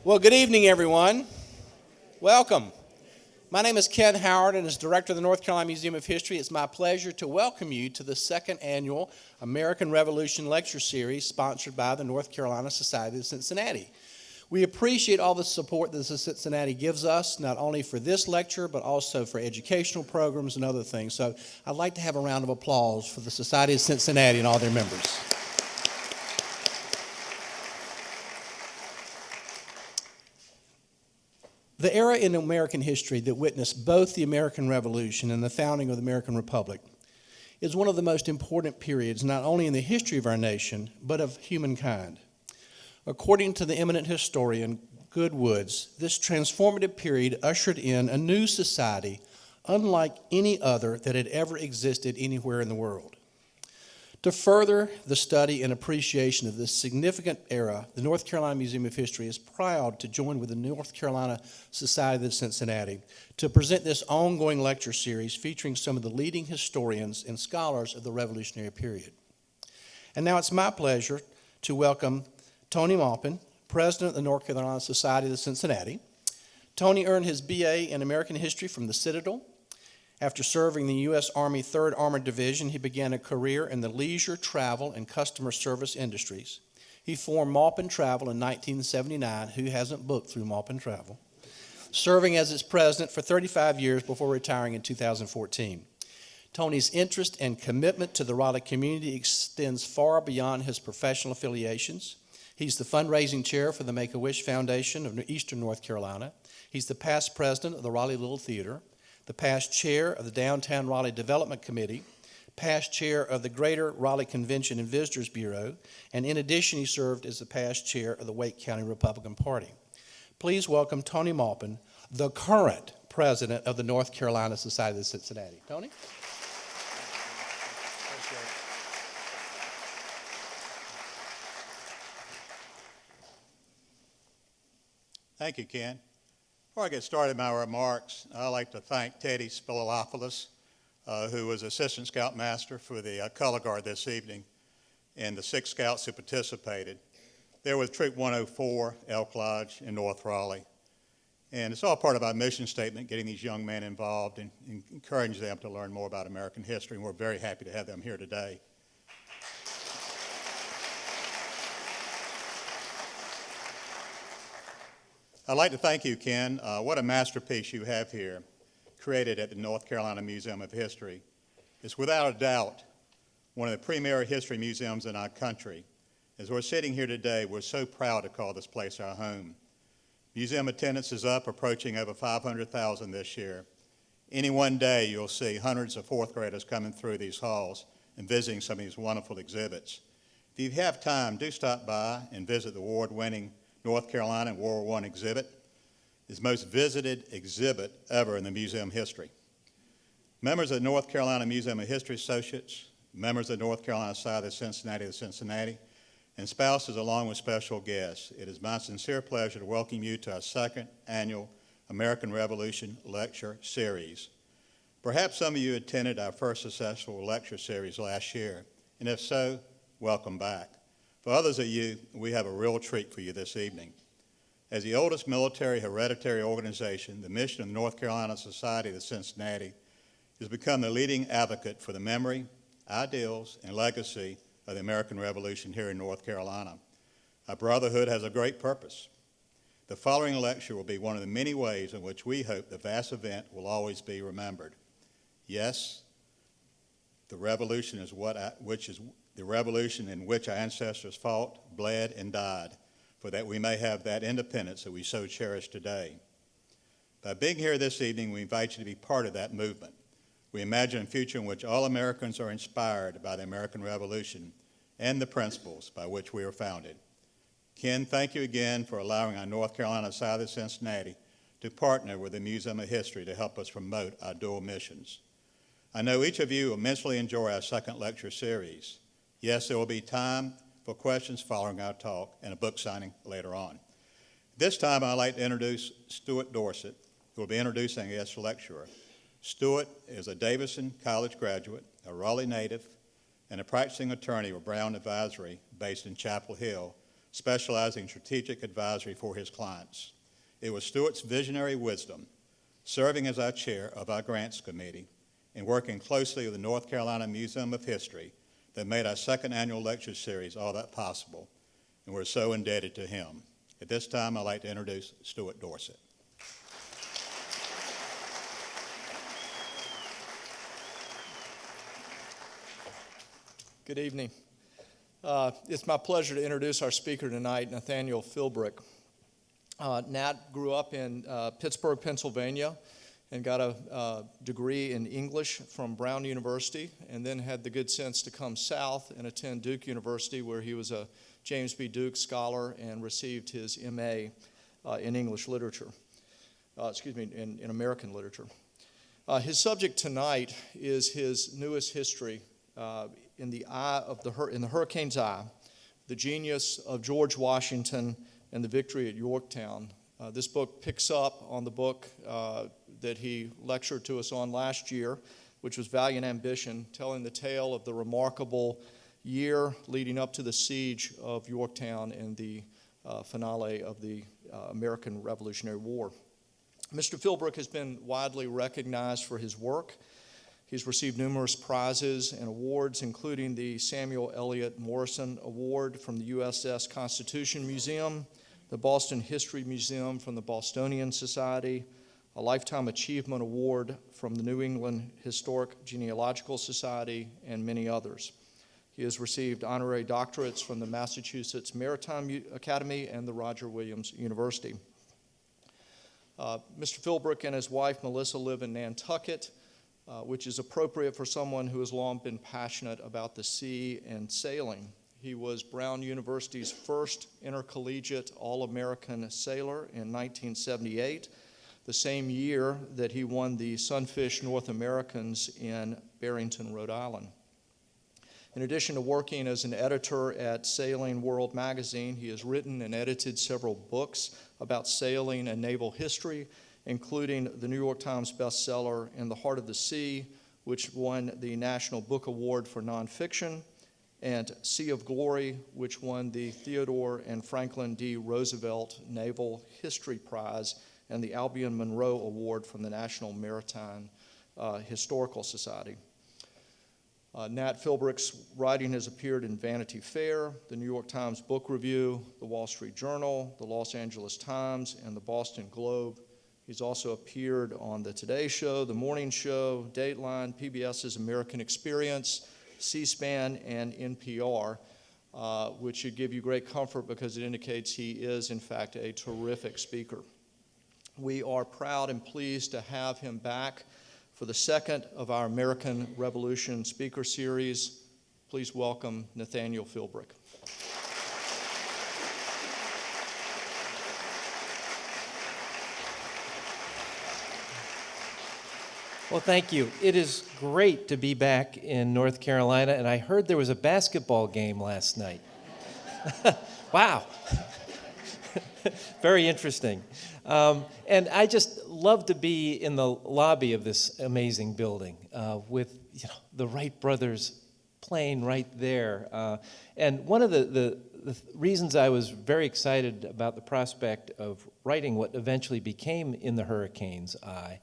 Well, good evening, everyone. Welcome. My name is Ken Howard, and as Director of the North Carolina Museum of History, it's my pleasure to welcome you to the second annual American Revolution Lecture Series sponsored by the North Carolina Society of Cincinnati. We appreciate all the support that the Cincinnati gives us, not only for this lecture, but also for educational programs and other things. So I'd like to have a round of applause for the Society of Cincinnati and all their members. The era in American history that witnessed both the American Revolution and the founding of the American Republic is one of the most important periods, not only in the history of our nation, but of humankind. According to the eminent historian Goodwoods, this transformative period ushered in a new society unlike any other that had ever existed anywhere in the world. To further the study and appreciation of this significant era, the North Carolina Museum of History is proud to join with the North Carolina Society of Cincinnati to present this ongoing lecture series featuring some of the leading historians and scholars of the Revolutionary period. And now it's my pleasure to welcome Tony Maupin, President of the North Carolina Society of Cincinnati. Tony earned his BA in American History from the Citadel. After serving the U.S. Army 3rd Armored Division, he began a career in the leisure, travel, and customer service industries. He formed Maupin Travel in 1979. Who hasn't booked through Maupin Travel? Serving as its president for 35 years before retiring in 2014. Tony's interest and commitment to the Raleigh community extends far beyond his professional affiliations. He's the fundraising chair for the Make-A-Wish Foundation of Eastern North Carolina. He's the past president of the Raleigh Little Theater, the past chair of the Downtown Raleigh Development Committee, past chair of the Greater Raleigh Convention and Visitors Bureau, and in addition, he served as the past chair of the Wake County Republican Party. Please welcome Tony Maupin, the current president of the North Carolina Society of Cincinnati. Tony? Thank you, Ken. Before I get started in my remarks, I'd like to thank Teddy Spilolopoulos, who was Assistant Scoutmaster for the Color Guard this evening, and the 6 Scouts who participated. They're with Troop 104, Elk Lodge in North Raleigh. And it's all part of our mission statement, getting these young men involved and encouraging them to learn more about American history, and we're very happy to have them here today. I'd like to thank you, Ken. What a masterpiece you have here, created at the North Carolina Museum of History. It's without a doubt one of the premier history museums in our country. As we're sitting here today, we're so proud to call this place our home. Museum attendance is up, approaching over 500,000 this year. Any one day, you'll see hundreds of 4th graders coming through these halls and visiting some of these wonderful exhibits. If you have time, do stop by and visit the award-winning North Carolina and World War I exhibit. It's the most visited exhibit ever in the museum history. Members of the North Carolina Museum of History Associates, members of the North Carolina Society of Cincinnati, and spouses along with special guests, it is my sincere pleasure to welcome you to our second annual American Revolution Lecture Series. Perhaps some of you attended our first successful lecture series last year, and if so, welcome back. For others of you, we have a real treat for you this evening. As the oldest military hereditary organization, the mission of the North Carolina Society of Cincinnati has become the leading advocate for the memory, ideals, and legacy of the American Revolution here in North Carolina. Our brotherhood has a great purpose. The following lecture will be one of the many ways in which we hope the vast event will always be remembered. Yes, the revolution is the revolution in which our ancestors fought, bled, and died, for that we may have that independence that we so cherish today. By being here this evening, we invite you to be part of that movement. We imagine a future in which all Americans are inspired by the American Revolution and the principles by which we were founded. Ken, thank you again for allowing our North Carolina Society of Cincinnati to partner with the Museum of History to help us promote our dual missions. I know each of you immensely enjoy our second lecture series. Yes, there will be time for questions following our talk and a book signing later on. This time, I'd like to introduce Stuart Dorsett, who will be introducing a guest lecturer. Stuart is a Davidson College graduate, a Raleigh native, and a practicing attorney with Brown Advisory based in Chapel Hill, specializing in strategic advisory for his clients. It was Stewart's visionary wisdom, serving as our chair of our grants committee and working closely with the North Carolina Museum of History that made our second annual lecture series all that possible, and we're so indebted to him. At this time, I'd like to introduce Stuart Dorsett. Good evening. It's my pleasure to introduce our speaker tonight, Nathaniel Philbrick. Nat grew up in Pittsburgh, Pennsylvania, and got a degree in English from Brown University, and then had the good sense to come south and attend Duke University, where he was a James B. Duke scholar and received his M.A. In English literature, in American literature. His subject tonight is his newest history, in the hurricane's eye, the genius of George Washington and the victory at Yorktown. This book picks up on the book that he lectured to us on last year, which was Valiant Ambition, telling the tale of the remarkable year leading up to the siege of Yorktown and the finale of the American Revolutionary War. Mr. Philbrick has been widely recognized for his work. He's received numerous prizes and awards, including the Samuel Eliot Morrison Award from the USS Constitution Museum, the Boston History Museum from the Bostonian Society, a Lifetime Achievement Award from the New England Historic Genealogical Society, and many others. He has received honorary doctorates from the Massachusetts Maritime Academy and the Roger Williams University. Mr. Philbrick and his wife, Melissa, live in Nantucket, which is appropriate for someone who has long been passionate about the sea and sailing. He was Brown University's first intercollegiate All-American sailor in 1978, the same year that he won the Sunfish North Americans in Barrington, Rhode Island. In addition to working as an editor at Sailing World magazine, he has written and edited several books about sailing and naval history, including the New York Times bestseller In the Heart of the Sea, which won the National Book Award for Nonfiction, and Sea of Glory, which won the Theodore and Franklin D. Roosevelt Naval History Prize and the Albion Monroe Award from the National Maritime Historical Society. Nat Philbrick's writing has appeared in Vanity Fair, the New York Times Book Review, the Wall Street Journal, the Los Angeles Times, and the Boston Globe. He's also appeared on The Today Show, The Morning Show, Dateline, PBS's American Experience, C-SPAN, and NPR, which should give you great comfort because it indicates he is, in fact, a terrific speaker. We are proud and pleased to have him back for the second of our American Revolution speaker series. Please welcome Nathaniel Philbrick. Well, thank you. It is great to be back in North Carolina, and I heard there was a basketball game last night. Wow. Very interesting. And I just love to be in the lobby of this amazing building with the Wright brothers playing right there. And one of the reasons I was very excited about the prospect of writing what eventually became In the Hurricane's Eye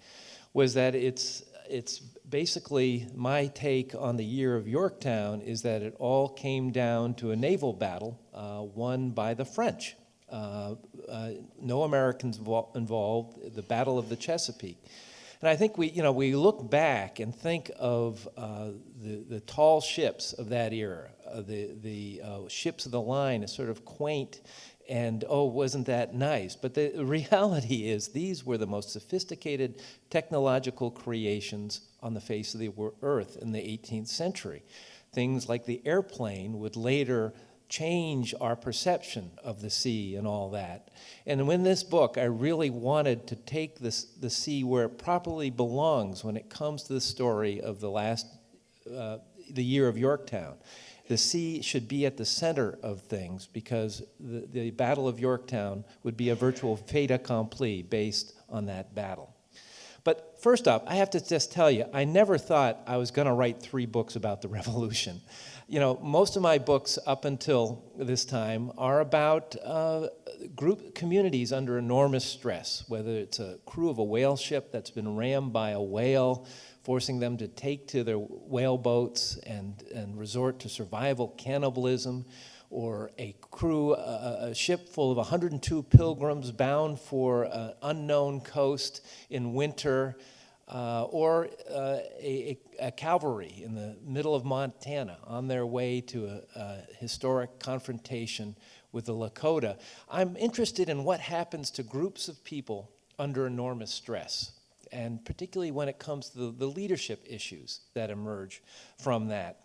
was that it's basically my take on the Year of Yorktown is that it all came down to a naval battle won by the French. No Americans involved, the Battle of the Chesapeake. And I think we look back and think of the tall ships of that era, the ships of the line, as sort of quaint and, oh, wasn't that nice? But the reality is these were the most sophisticated technological creations on the face of the earth in the 18th century. Things like the airplane would later change our perception of the sea and all that. And in this book, I really wanted to take the sea where it properly belongs when it comes to the story of the Year of Yorktown. The sea should be at the center of things because the Battle of Yorktown would be a virtual fait accompli based on that battle. But first off, I have to just tell you, I never thought I was going to write 3 books about the Revolution. You know, most of my books up until this time are about group communities under enormous stress, whether it's a crew of a whale ship that's been rammed by a whale, forcing them to take to their whale boats and resort to survival cannibalism, or a crew, a ship full of 102 pilgrims bound for an unknown coast in winter, or a cavalry in the middle of Montana on their way to a historic confrontation with the Lakota. I'm interested in what happens to groups of people under enormous stress, and particularly when it comes to the leadership issues that emerge from that.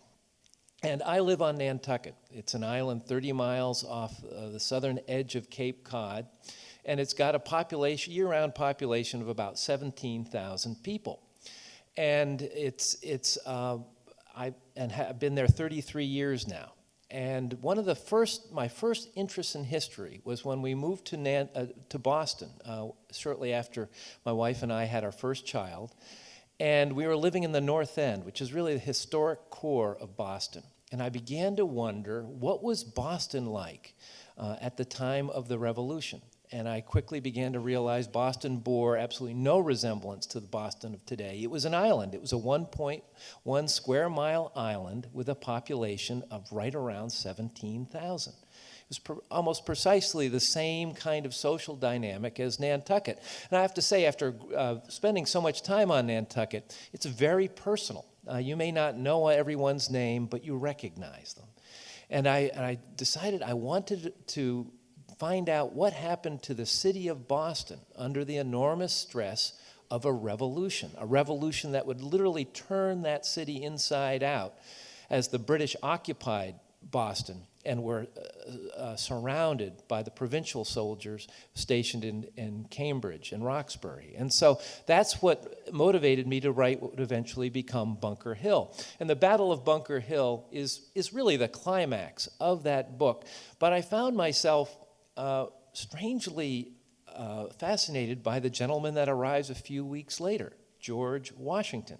And I live on Nantucket. It's an island 30 miles off the southern edge of Cape Cod, and it's got a population, year-round population of about 17,000 people. And I've been there 33 years now. And one of my first interests in history was when we moved to Boston shortly after my wife and I had our first child. And we were living in the North End, which is really the historic core of Boston. And I began to wonder, what was Boston like at the time of the Revolution? And I quickly began to realize Boston bore absolutely no resemblance to the Boston of today. It was an island. It was a 1.1 square mile island with a population of right around 17,000. It was almost precisely the same kind of social dynamic as Nantucket. And I have to say, after spending so much time on Nantucket, it's very personal. You may not know everyone's name, but you recognize them. And I decided I wanted to find out what happened to the city of Boston under the enormous stress of a revolution that would literally turn that city inside out as the British occupied Boston and were surrounded by the provincial soldiers stationed in Cambridge and Roxbury. And so that's what motivated me to write what would eventually become Bunker Hill. And the Battle of Bunker Hill is really the climax of that book. But I found myself strangely fascinated by the gentleman that arrives a few weeks later, George Washington.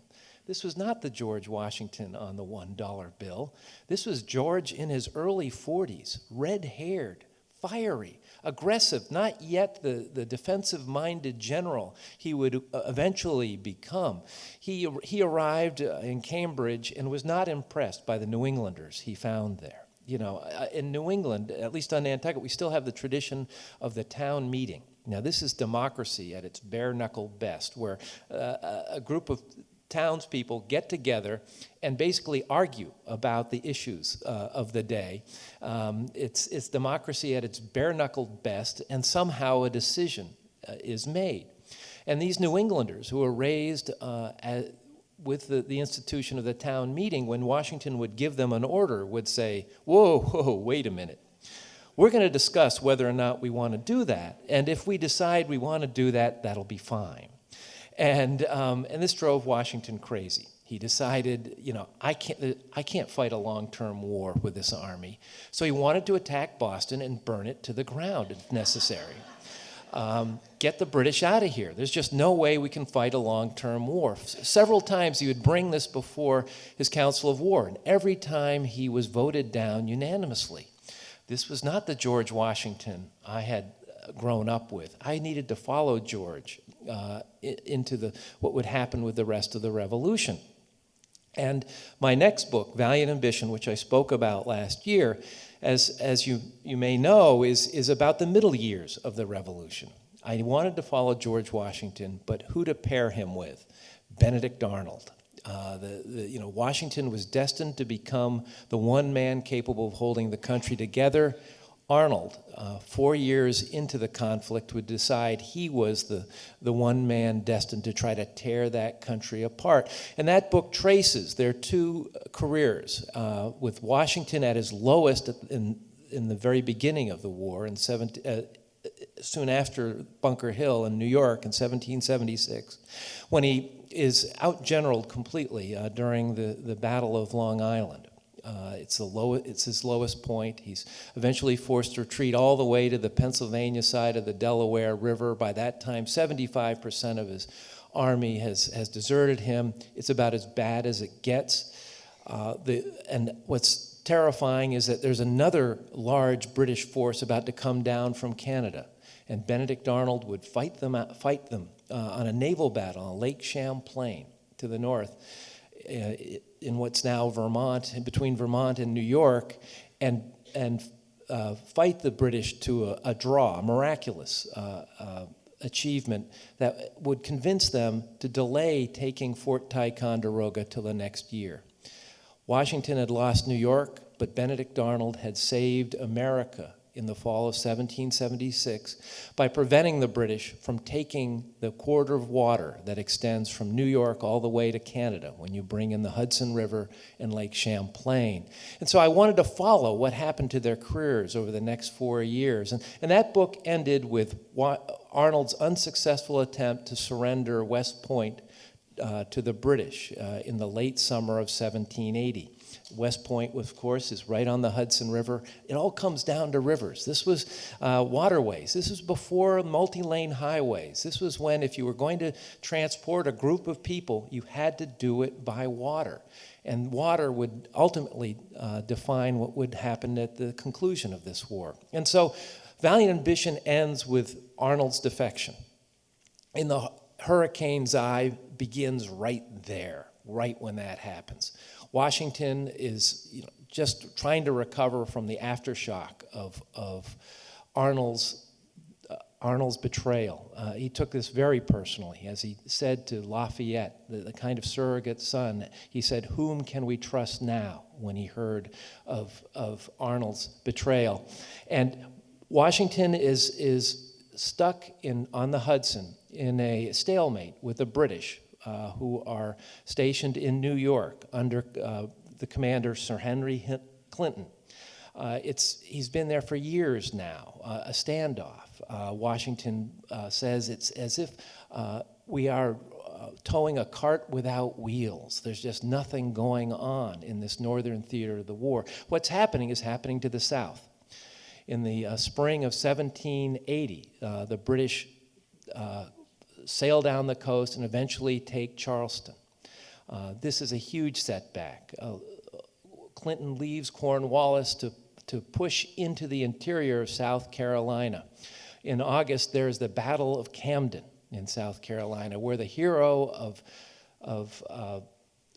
This was not the George Washington on the $1 bill. This was George in his early 40s, red-haired, fiery, aggressive, not yet the defensive-minded general he would eventually become. He arrived in Cambridge and was not impressed by the New Englanders he found there. You know, in New England, at least on Nantucket, we still have the tradition of the town meeting. Now, this is democracy at its bare-knuckle best, where a group of townspeople get together and basically argue about the issues of the day. It's democracy at its bare-knuckle best, and somehow a decision is made. And these New Englanders who were raised with the institution of the town meeting, when Washington would give them an order, would say, whoa, wait a minute. We're going to discuss whether or not we want to do that, and if we decide we want to do that, that'll be fine. And this drove Washington crazy. He decided, you know, I can't fight a long-term war with this army. So he wanted to attack Boston and burn it to the ground if necessary. Get the British out of here. There's just no way we can fight a long-term war. Several times he would bring this before his Council of War, and every time he was voted down unanimously. This was not the George Washington I had grown up with. I needed to follow George into what would happen with the rest of the Revolution. And my next book, Valiant Ambition, which I spoke about last year, as you may know, is about the middle years of the Revolution. I wanted to follow George Washington, but who to pair him with? Benedict Arnold. Washington was destined to become the one man capable of holding the country together. Arnold, 4 years into the conflict, would decide he was the one man destined to try to tear that country apart. And that book traces their two careers, with Washington at his lowest in the very beginning of the war, soon after Bunker Hill in New York in 1776, when he is outgeneraled completely during the Battle of Long Island. It's his lowest point. He's eventually forced to retreat all the way to the Pennsylvania side of the Delaware River. By that time, 75% of his army has deserted him. It's about as bad as it gets. And what's terrifying is that there's another large British force about to come down from Canada, and Benedict Arnold would fight them on a naval battle on Lake Champlain to the north, in what's now Vermont, between Vermont and New York, and fight the British to a draw, a miraculous achievement that would convince them to delay taking Fort Ticonderoga till the next year. Washington had lost New York, but Benedict Arnold had saved America in the fall of 1776 by preventing the British from taking the corridor of water that extends from New York all the way to Canada when you bring in the Hudson River and Lake Champlain. And so I wanted to follow what happened to their careers over the next 4 years. And that book ended with Arnold's unsuccessful attempt to surrender West Point to the British in the late summer of 1780. West Point, of course, is right on the Hudson River. It all comes down to rivers. This was waterways. This was before multi-lane highways. This was when, if you were going to transport a group of people, you had to do it by water. And water would ultimately define what would happen at the conclusion of this war. And so Valiant Ambition ends with Arnold's defection. In the Hurricane's Eye begins right there, right when that happens. Washington is just trying to recover from the aftershock of Arnold's betrayal. He took this very personally. As he said to Lafayette, the kind of surrogate son, he said, "Whom can we trust now?" when he heard of Arnold's betrayal. And Washington is stuck on the Hudson in a stalemate with the British, who are stationed in New York under the commander, Sir Henry Clinton. He's been there for years now, a standoff. Washington says it's as if we are towing a cart without wheels. There's just nothing going on in this northern theater of the war. What's happening is happening to the south. In the spring of 1780, the British sail down the coast and eventually take Charleston. This is a huge setback. Clinton leaves Cornwallis to push into the interior of South Carolina. In August, there's the Battle of Camden in South Carolina, where the hero of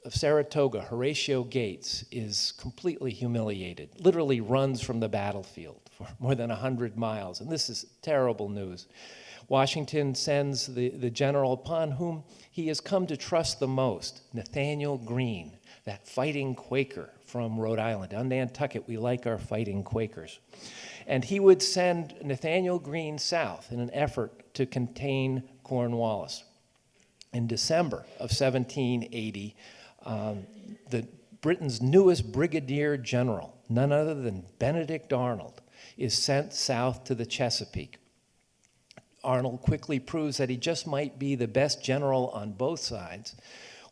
Saratoga, Horatio Gates, is completely humiliated, literally runs from the battlefield for more than 100 miles. And this is terrible news. Washington sends the general upon whom he has come to trust the most, Nathanael Greene, that fighting Quaker from Rhode Island. On Nantucket, we like our fighting Quakers. And he would send Nathanael Greene south in an effort to contain Cornwallis. In December of 1780, Britain's newest brigadier general, none other than Benedict Arnold, is sent south to the Chesapeake. Arnold quickly proves that he just might be the best general on both sides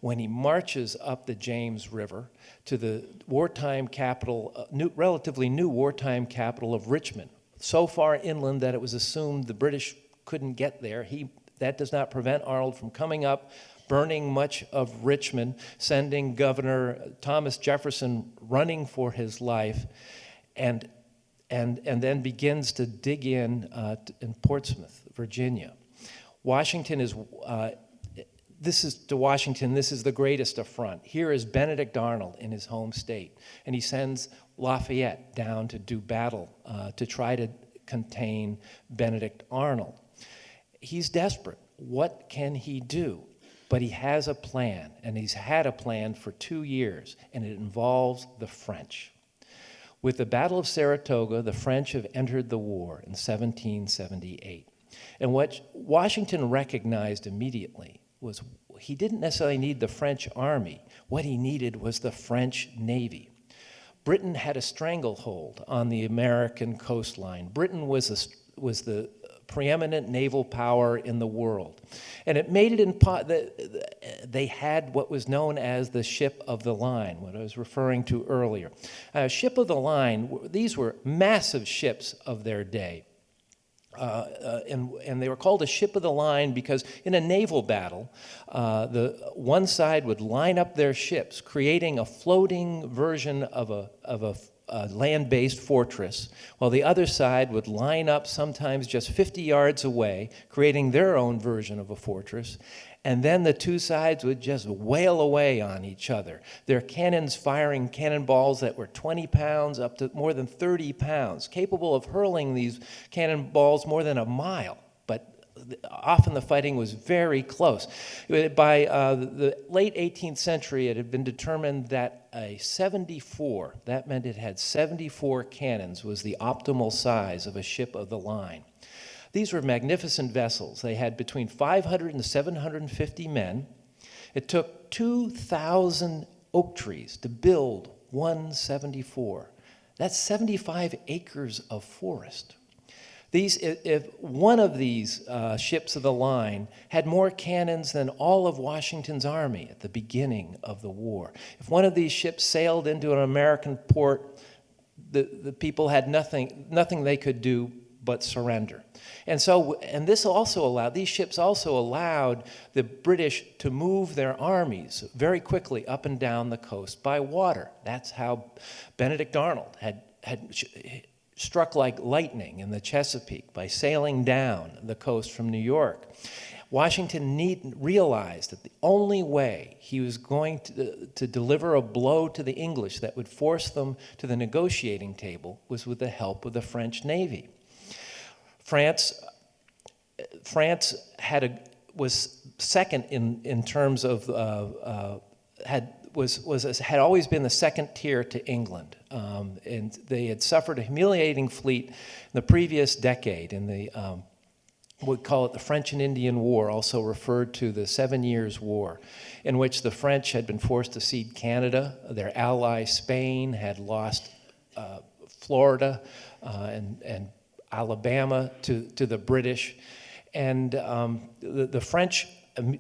when he marches up the James River to the wartime capital, relatively new wartime capital of Richmond, so far inland that it was assumed the British couldn't get there. That does not prevent Arnold from coming up, burning much of Richmond, sending Governor Thomas Jefferson running for his life, and then begins to dig in Portsmouth, Virginia. Washington is, this is the greatest affront. Here is Benedict Arnold in his home state, and he sends Lafayette down to do battle to try to contain Benedict Arnold. He's desperate. What can he do? But he has a plan, and he's had a plan for 2 years, and it involves the French. With the Battle of Saratoga, the French have entered the war in 1778. And what Washington recognized immediately was he didn't necessarily need the French army. What he needed was the French Navy. Britain had a stranglehold on the American coastline. Britain was the preeminent naval power in the world. And it made it they had what was known as the ship of the line, what I was referring to earlier. Ship of the line, these were massive ships of their day. And they were called a ship of the line because in a naval battle, the one side would line up their ships, creating a floating version of a land-based fortress, while the other side would line up sometimes just 50 yards away, creating their own version of a fortress. And then the two sides would just wail away on each other. Their cannons firing cannonballs that were 20 pounds up to more than 30 pounds, capable of hurling these cannonballs more than a mile. But often the fighting was very close. By the late 18th century, it had been determined that a 74, that meant it had 74 cannons, was the optimal size of a ship of the line. These were magnificent vessels. They had between 500 and 750 men. It took 2,000 oak trees to build one 74. That's 75 acres of forest. If one of these ships of the line had more cannons than all of Washington's army at the beginning of the war, if one of these ships sailed into an American port, the people had nothing they could do but surrender. And these ships also allowed the British to move their armies very quickly up and down the coast by water. That's how Benedict Arnold had struck like lightning in the Chesapeake by sailing down the coast from New York. Washington realized that the only way he was going to deliver a blow to the English that would force them to the negotiating table was with the help of the French Navy. France was second in terms of had always been the second tier to England, and they had suffered a humiliating defeat in the previous decade in the we call it the French and Indian War, also referred to the 7 Years' War, in which the French had been forced to cede Canada. Their ally Spain had lost Florida and Alabama to the British. And the French,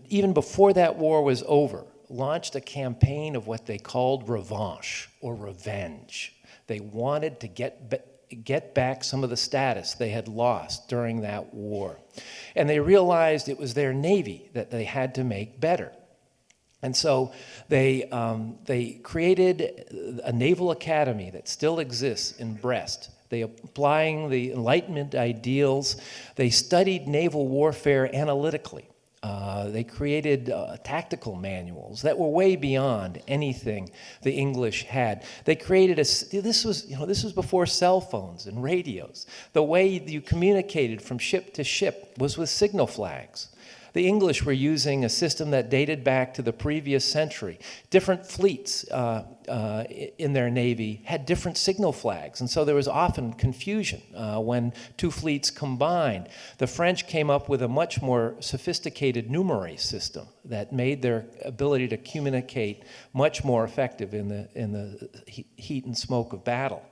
even before that war was over, launched a campaign of what they called revanche or revenge. They wanted to get back some of the status they had lost during that war. And they realized it was their navy that they had to make better. And so they created a naval academy that still exists in Brest. They applying the Enlightenment ideals. They studied naval warfare analytically. They created tactical manuals that were way beyond anything the English had. They created this was before cell phones and radios. The way you communicated from ship to ship was with signal flags. The English were using a system that dated back to the previous century. Different fleets in their navy had different signal flags, and so there was often confusion when two fleets combined. The French came up with a much more sophisticated numerary system that made their ability to communicate much more effective in the heat and smoke of battle.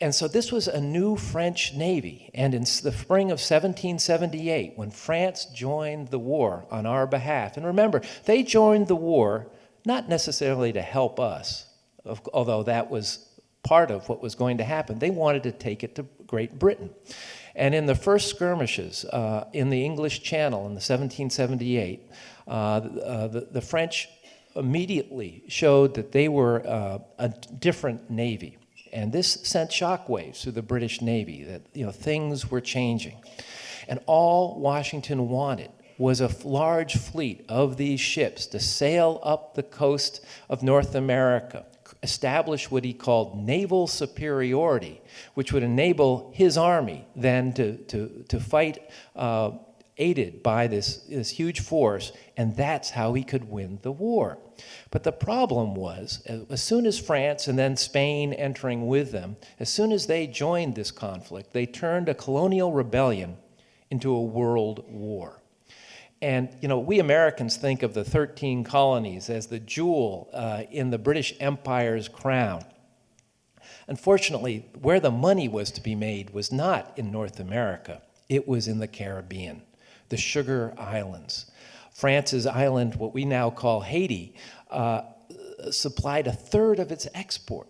And so this was a new French Navy. And in the spring of 1778, when France joined the war on our behalf, and remember, they joined the war not necessarily to help us, although that was part of what was going to happen. They wanted to take it to Great Britain. And in the first skirmishes in the English Channel in 1778, the French immediately showed that they were a different navy. And this sent shockwaves through the British Navy that things were changing. And all Washington wanted was a large fleet of these ships to sail up the coast of North America, establish what he called naval superiority, which would enable his army then to fight aided by this huge force, and that's how he could win the war. But the problem was, as soon as France and then Spain entering with them, as soon as they joined this conflict, they turned a colonial rebellion into a world war. And, we Americans think of the 13 colonies as the jewel in the British Empire's crown. Unfortunately, where the money was to be made was not in North America. It was in the Caribbean, the Sugar Islands. France's island, what we now call Haiti, supplied a third of its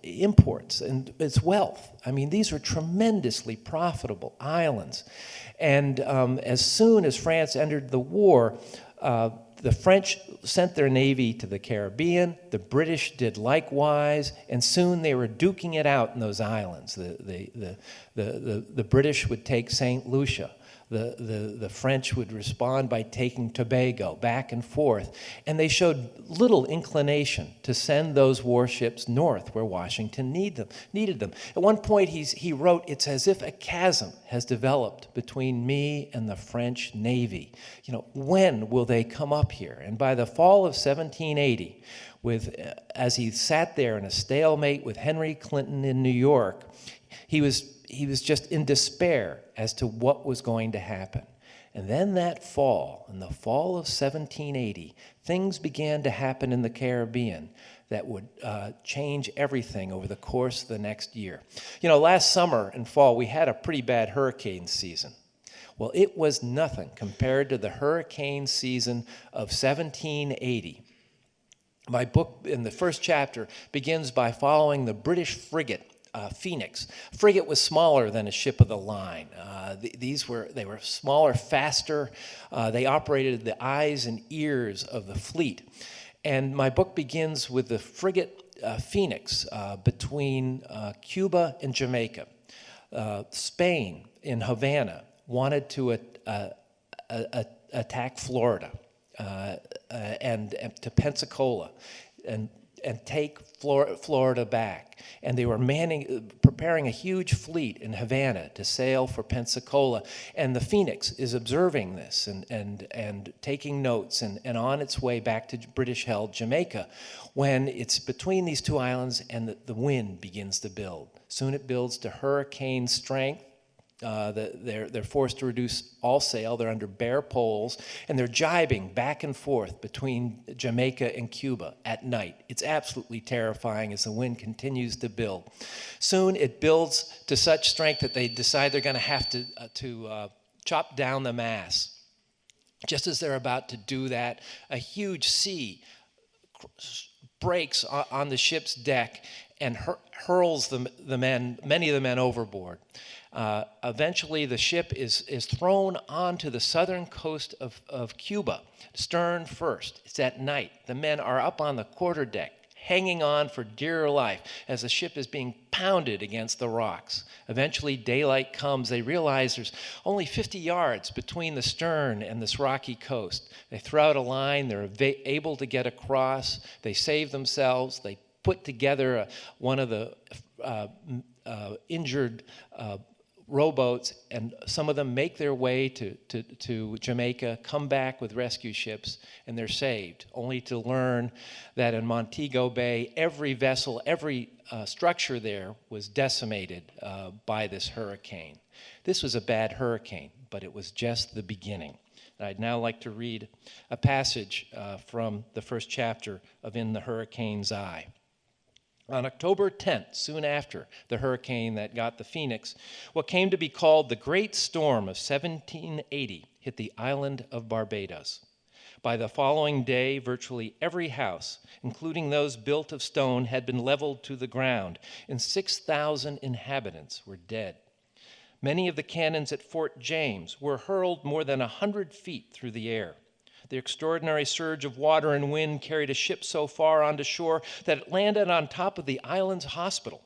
imports and its wealth. I mean, these are tremendously profitable islands. And as soon as France entered the war, the French sent their navy to the Caribbean. The British did likewise, and soon they were duking it out in those islands. The British would take St. Lucia. The French would respond by taking Tobago, back and forth. And they showed little inclination to send those warships north where Washington needed them. At one point he wrote, "It's as if a chasm has developed between me and the French Navy. You know, when will they come up here?" And by the fall of 1780, as he sat there in a stalemate with Henry Clinton in New York, he was just in despair as to what was going to happen. And then that fall, in the fall of 1780, things began to happen in the Caribbean that would change everything over the course of the next year. You know, last summer and fall, we had a pretty bad hurricane season. Well, it was nothing compared to the hurricane season of 1780. My book, in the first chapter, begins by following the British frigate Phoenix. Frigate was smaller than a ship of the line. They were smaller, faster. They operated the eyes and ears of the fleet. And my book begins with the frigate Phoenix between Cuba and Jamaica. Spain in Havana wanted to attack Florida and to Pensacola and take Florida back. And they were preparing a huge fleet in Havana to sail for Pensacola. And the Phoenix is observing this and taking notes and on its way back to British-held Jamaica when it's between these two islands and the wind begins to build. Soon it builds to hurricane strength. They're forced to reduce all sail. They're under bare poles, and they're jibing back and forth between Jamaica and Cuba at night. It's absolutely terrifying as the wind continues to build. Soon it builds to such strength that they decide they're going to have to chop down the mast. Just as they're about to do that, a huge sea breaks on the ship's deck and hurls many of the men overboard. Eventually, the ship is thrown onto the southern coast of Cuba, stern first. It's at night. The men are up on the quarterdeck, hanging on for dear life as the ship is being pounded against the rocks. Eventually, daylight comes. They realize there's only 50 yards between the stern and this rocky coast. They throw out a line. They're able to get across. They save themselves. They put together one of the injured rowboats, and some of them make their way to Jamaica, come back with rescue ships, and they're saved, only to learn that in Montego Bay, every vessel, every structure there was decimated by this hurricane. This was a bad hurricane, but it was just the beginning. And I'd now like to read a passage from the first chapter of In the Hurricane's Eye. On October 10th, soon after the hurricane that got the Phoenix, what came to be called the Great Storm of 1780 hit the island of Barbados. By the following day, virtually every house, including those built of stone, had been leveled to the ground, and 6,000 inhabitants were dead. Many of the cannons at Fort James were hurled more than 100 feet through the air. The extraordinary surge of water and wind carried a ship so far onto shore that it landed on top of the island's hospital.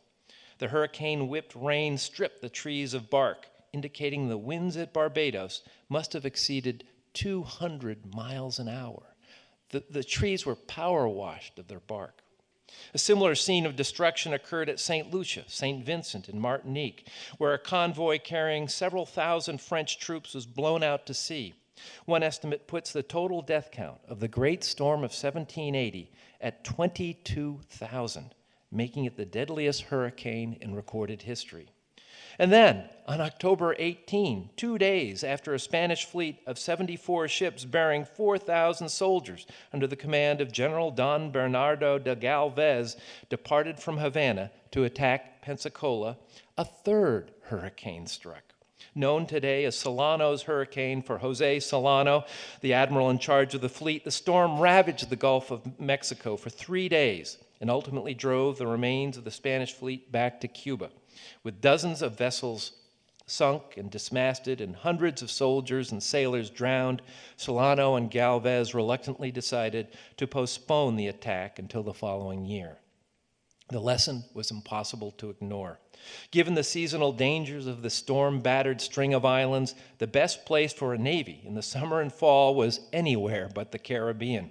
The hurricane-whipped rain stripped the trees of bark, indicating the winds at Barbados must have exceeded 200 miles an hour. The trees were power-washed of their bark. A similar scene of destruction occurred at St. Lucia, St. Vincent, and Martinique, where a convoy carrying several thousand French troops was blown out to sea. One estimate puts the total death count of the Great Storm of 1780 at 22,000, making it the deadliest hurricane in recorded history. And then, on October 18, 2 days after a Spanish fleet of 74 ships bearing 4,000 soldiers under the command of General Don Bernardo de Galvez departed from Havana to attack Pensacola, a third hurricane struck. Known today as Solano's hurricane for Jose Solano, the admiral in charge of the fleet, the storm ravaged the Gulf of Mexico for 3 days. and ultimately drove the remains of the Spanish fleet back to Cuba, with dozens of vessels sunk and dismasted and hundreds of soldiers and sailors drowned. Solano and Galvez reluctantly decided to postpone the attack until the following year. The lesson was impossible to ignore. Given the seasonal dangers of the storm-battered string of islands, the best place for a navy in the summer and fall was anywhere but the Caribbean.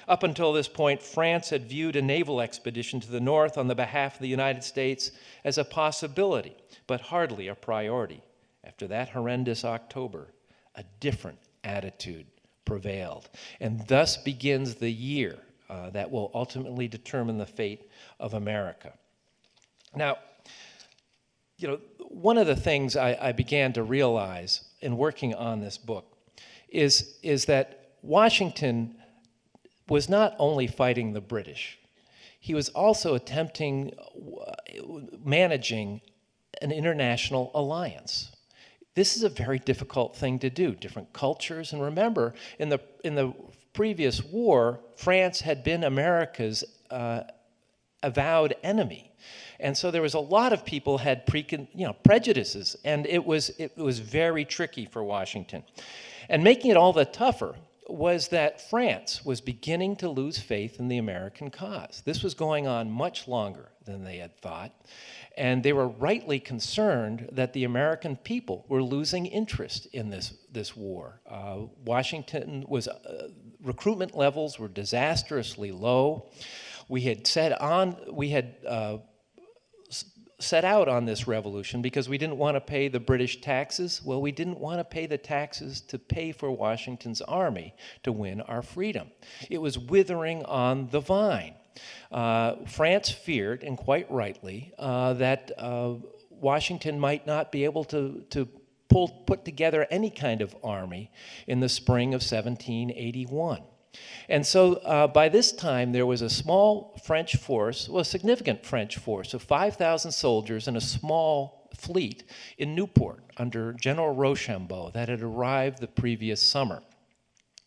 Up until this point, France had viewed a naval expedition to the north on the behalf of the United States as a possibility, but hardly a priority. After that horrendous October, a different attitude prevailed, and thus begins the year that will ultimately determine the fate of America. Now, one of the things I began to realize in working on this book is that Washington was not only fighting the British, he was also managing an international alliance. This is a very difficult thing to do, different cultures, and remember, in the previous war, France had been America's avowed enemy. And so there was a lot of people had prejudices, and it was very tricky for Washington. And making it all the tougher was that France was beginning to lose faith in the American cause. This was going on much longer than they had thought, and they were rightly concerned that the American people were losing interest in this war. Washington was recruitment levels were disastrously low. We had set out on this revolution because we didn't want to pay the British taxes. Well, we didn't want to pay the taxes to pay for Washington's army to win our freedom. It was withering on the vine. France feared, and quite rightly, that Washington might not be able to put together any kind of army in the spring of 1781. And so by this time, there was a small French force, well, a significant French force of 5,000 soldiers and a small fleet in Newport under General Rochambeau that had arrived the previous summer.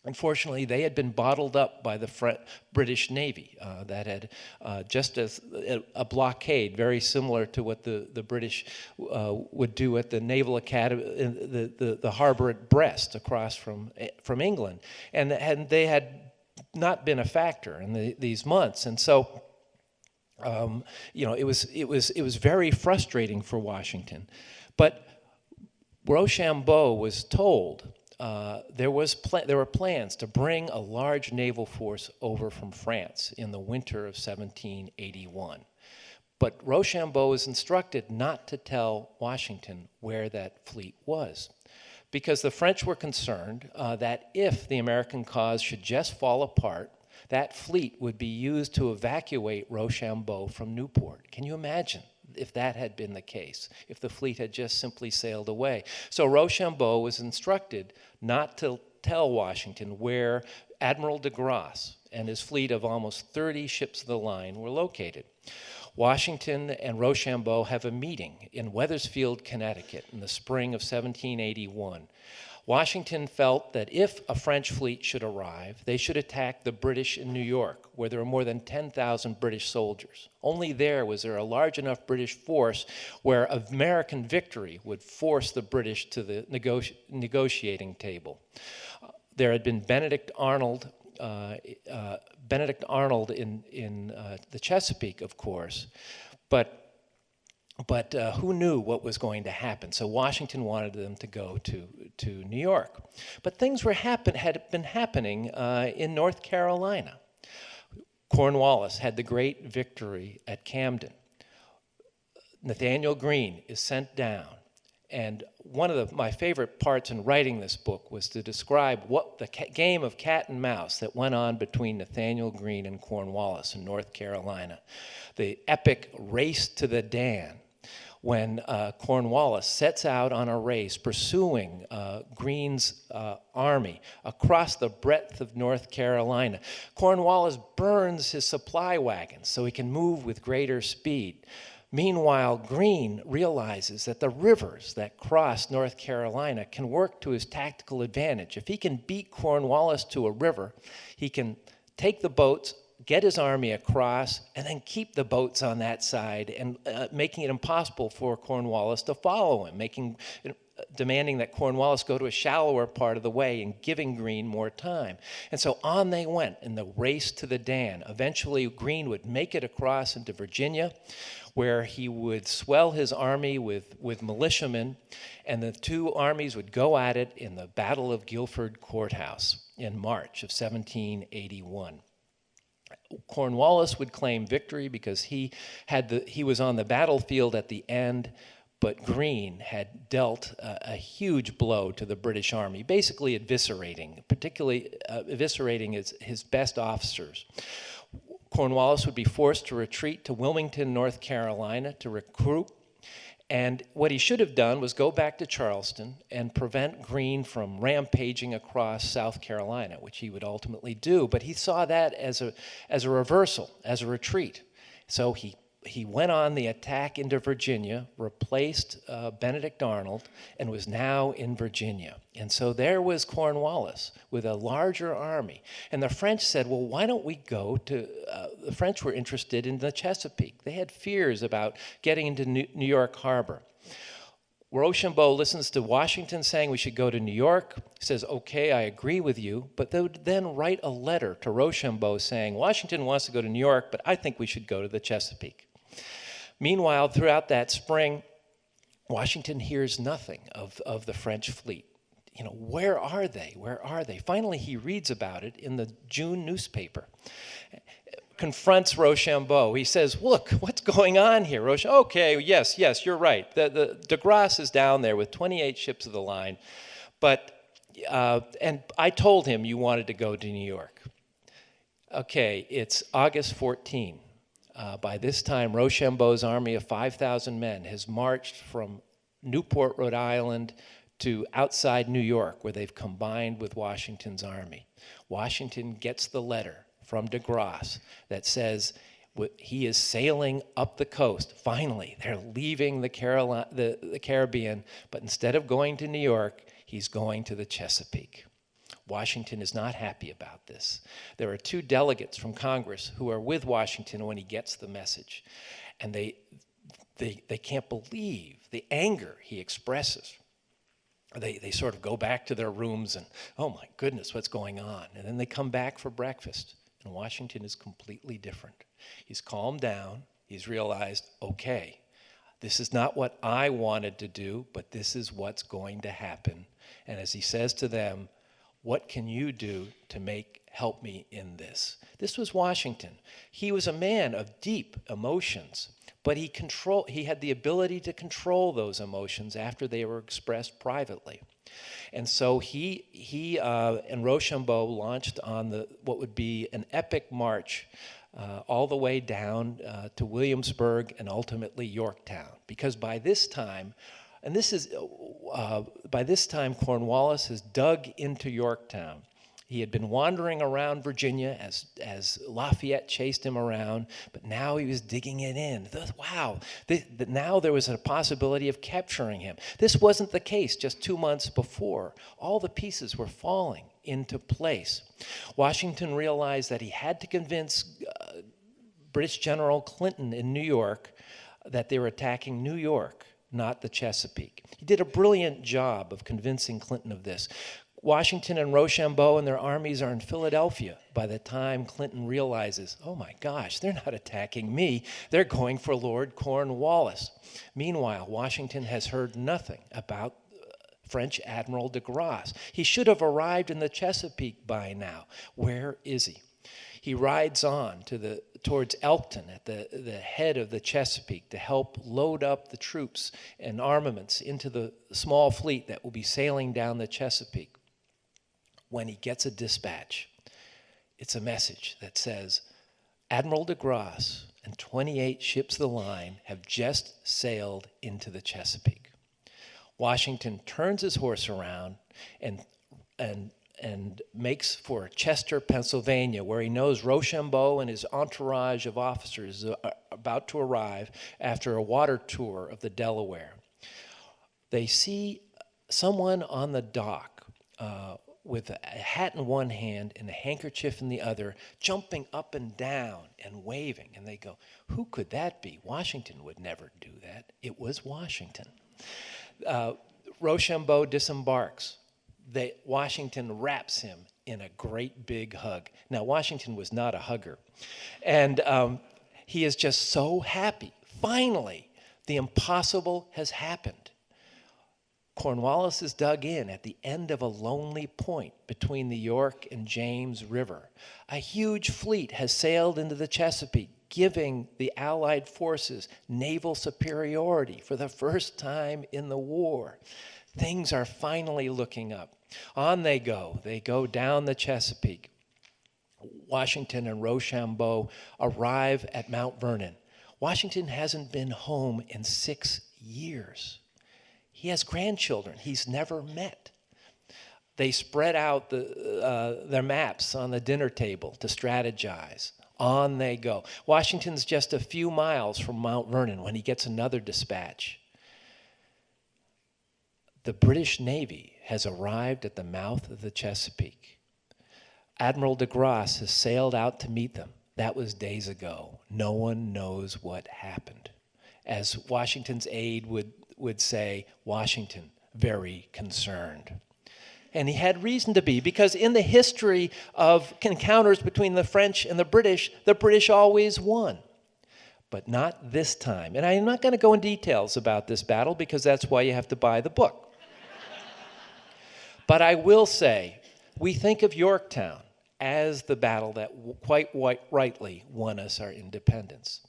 Unfortunately, they had been bottled up by the British Navy that had just as a blockade, very similar to what the British would do at the Naval Academy, the harbor at Brest across from England. And they had not been a factor in these months. And so, it was very frustrating for Washington. But Rochambeau was told there were plans to bring a large naval force over from France in the winter of 1781. But Rochambeau was instructed not to tell Washington where that fleet was, because the French were concerned that if the American cause should just fall apart, that fleet would be used to evacuate Rochambeau from Newport. Can you imagine if that had been the case, if the fleet had just simply sailed away? So Rochambeau was instructed not to tell Washington where Admiral de Grasse and his fleet of almost 30 ships of the line were located. Washington and Rochambeau have a meeting in Wethersfield, Connecticut in the spring of 1781. Washington felt that if a French fleet should arrive, they should attack the British in New York, where there were more than 10,000 British soldiers. Only there was there a large enough British force where American victory would force the British to the negotiating table. There had been Benedict Arnold in the Chesapeake, of course, but who knew what was going to happen? So Washington wanted them to go to New York. But things had been happening in North Carolina. Cornwallis had the great victory at Camden. Nathanael Greene is sent down. And one of my favorite parts in writing this book was to describe what the game of cat and mouse that went on between Nathanael Greene and Cornwallis in North Carolina. The epic race to the Dan, when Cornwallis sets out on a race pursuing Greene's army across the breadth of North Carolina. Cornwallis burns his supply wagons so he can move with greater speed. Meanwhile, Greene realizes that the rivers that cross North Carolina can work to his tactical advantage. If he can beat Cornwallis to a river, he can take the boats, get his army across, and then keep the boats on that side, and making it impossible for Cornwallis to follow him, demanding that Cornwallis go to a shallower part of the way and giving Greene more time. And so on they went in the race to the Dan. Eventually, Greene would make it across into Virginia, where he would swell his army with militiamen, and the two armies would go at it in the Battle of Guilford Courthouse in March of 1781. Cornwallis would claim victory because he was on the battlefield at the end, but Greene had dealt a huge blow to the British Army, basically eviscerating his best officers. Cornwallis would be forced to retreat to Wilmington, North Carolina to recruit. And what he should have done was go back to Charleston and prevent Greene from rampaging across South Carolina, which he would ultimately do. But he saw that as a reversal, as a retreat. So he went on the attack into Virginia, replaced Benedict Arnold, and was now in Virginia. And so there was Cornwallis with a larger army. And the French said, well, why don't we go to, the French were interested in the Chesapeake. They had fears about getting into New York Harbor. Rochambeau listens to Washington saying we should go to New York, says, okay, I agree with you, but they would then write a letter to Rochambeau saying, Washington wants to go to New York, but I think we should go to the Chesapeake. Meanwhile, throughout that spring, Washington hears nothing of the French fleet. You know, where are they? Where are they? Finally, he reads about it in the June newspaper. Confronts Rochambeau. He says, look, what's going on here? Okay, yes, you're right. The de Grasse is down there with 28 ships of the line, and I told him you wanted to go to New York. Okay, it's August 14. By this time, Rochambeau's army of 5,000 men has marched from Newport, Rhode Island, to outside New York, where they've combined with Washington's army. Washington gets the letter from de Grasse that says he is sailing up the coast. Finally, they're leaving the Caribbean, but instead of going to New York, he's going to the Chesapeake. Washington is not happy about this. There are two delegates from Congress who are with Washington when he gets the message, and they can't believe the anger he expresses. They sort of go back to their rooms and, oh my goodness, what's going on? And then they come back for breakfast, and Washington is completely different. He's calmed down. He's realized, okay, this is not what I wanted to do, but this is what's going to happen. And as he says to them, what can you do to help me in this? This was Washington. He was a man of deep emotions, but he had the ability to control those emotions after they were expressed privately. And so he and Rochambeau launched on what would be an epic march all the way down to Williamsburg and ultimately Yorktown. Because by this time, Cornwallis has dug into Yorktown. He had been wandering around Virginia as Lafayette chased him around, but now he was digging it in. Wow, now there was a possibility of capturing him. This wasn't the case just 2 months before. All the pieces were falling into place. Washington realized that he had to convince British General Clinton in New York that they were attacking New York, not the Chesapeake. He did a brilliant job of convincing Clinton of this. Washington and Rochambeau and their armies are in Philadelphia by the time Clinton realizes, oh my gosh, they're not attacking me, they're going for Lord Cornwallis. Meanwhile, Washington has heard nothing about French Admiral de Grasse. He should have arrived in the Chesapeake by now. Where is he? He rides on towards Elkton at the head of the Chesapeake to help load up the troops and armaments into the small fleet that will be sailing down the Chesapeake. When he gets a dispatch, it's a message that says, Admiral de Grasse and 28 ships of the line have just sailed into the Chesapeake. Washington turns his horse around and makes for Chester, Pennsylvania, where he knows Rochambeau and his entourage of officers are about to arrive after a water tour of the Delaware. They see someone on the dock with a hat in one hand and a handkerchief in the other, jumping up and down and waving. And they go, who could that be? Washington would never do that. It was Washington. Rochambeau disembarks. Washington wraps him in a great big hug. Now, Washington was not a hugger. And he is just so happy. Finally, the impossible has happened. Cornwallis is dug in at the end of a lonely point between the York and James River. A huge fleet has sailed into the Chesapeake, giving the Allied forces naval superiority for the first time in the war. Things are finally looking up. On they go. They go down the Chesapeake. Washington and Rochambeau arrive at Mount Vernon. Washington hasn't been home in 6 years. He has grandchildren he's never met. They spread out their maps on the dinner table to strategize. On they go. Washington's just a few miles from Mount Vernon when he gets another dispatch. The British Navy has arrived at the mouth of the Chesapeake. Admiral de Grasse has sailed out to meet them. That was days ago. No one knows what happened. As Washington's aide would say, Washington, very concerned. And he had reason to be, because in the history of encounters between the French and the British always won. But not this time. And I'm not going to go in details about this battle, because that's why you have to buy the book. But I will say, we think of Yorktown as the battle that quite rightly won us our independence.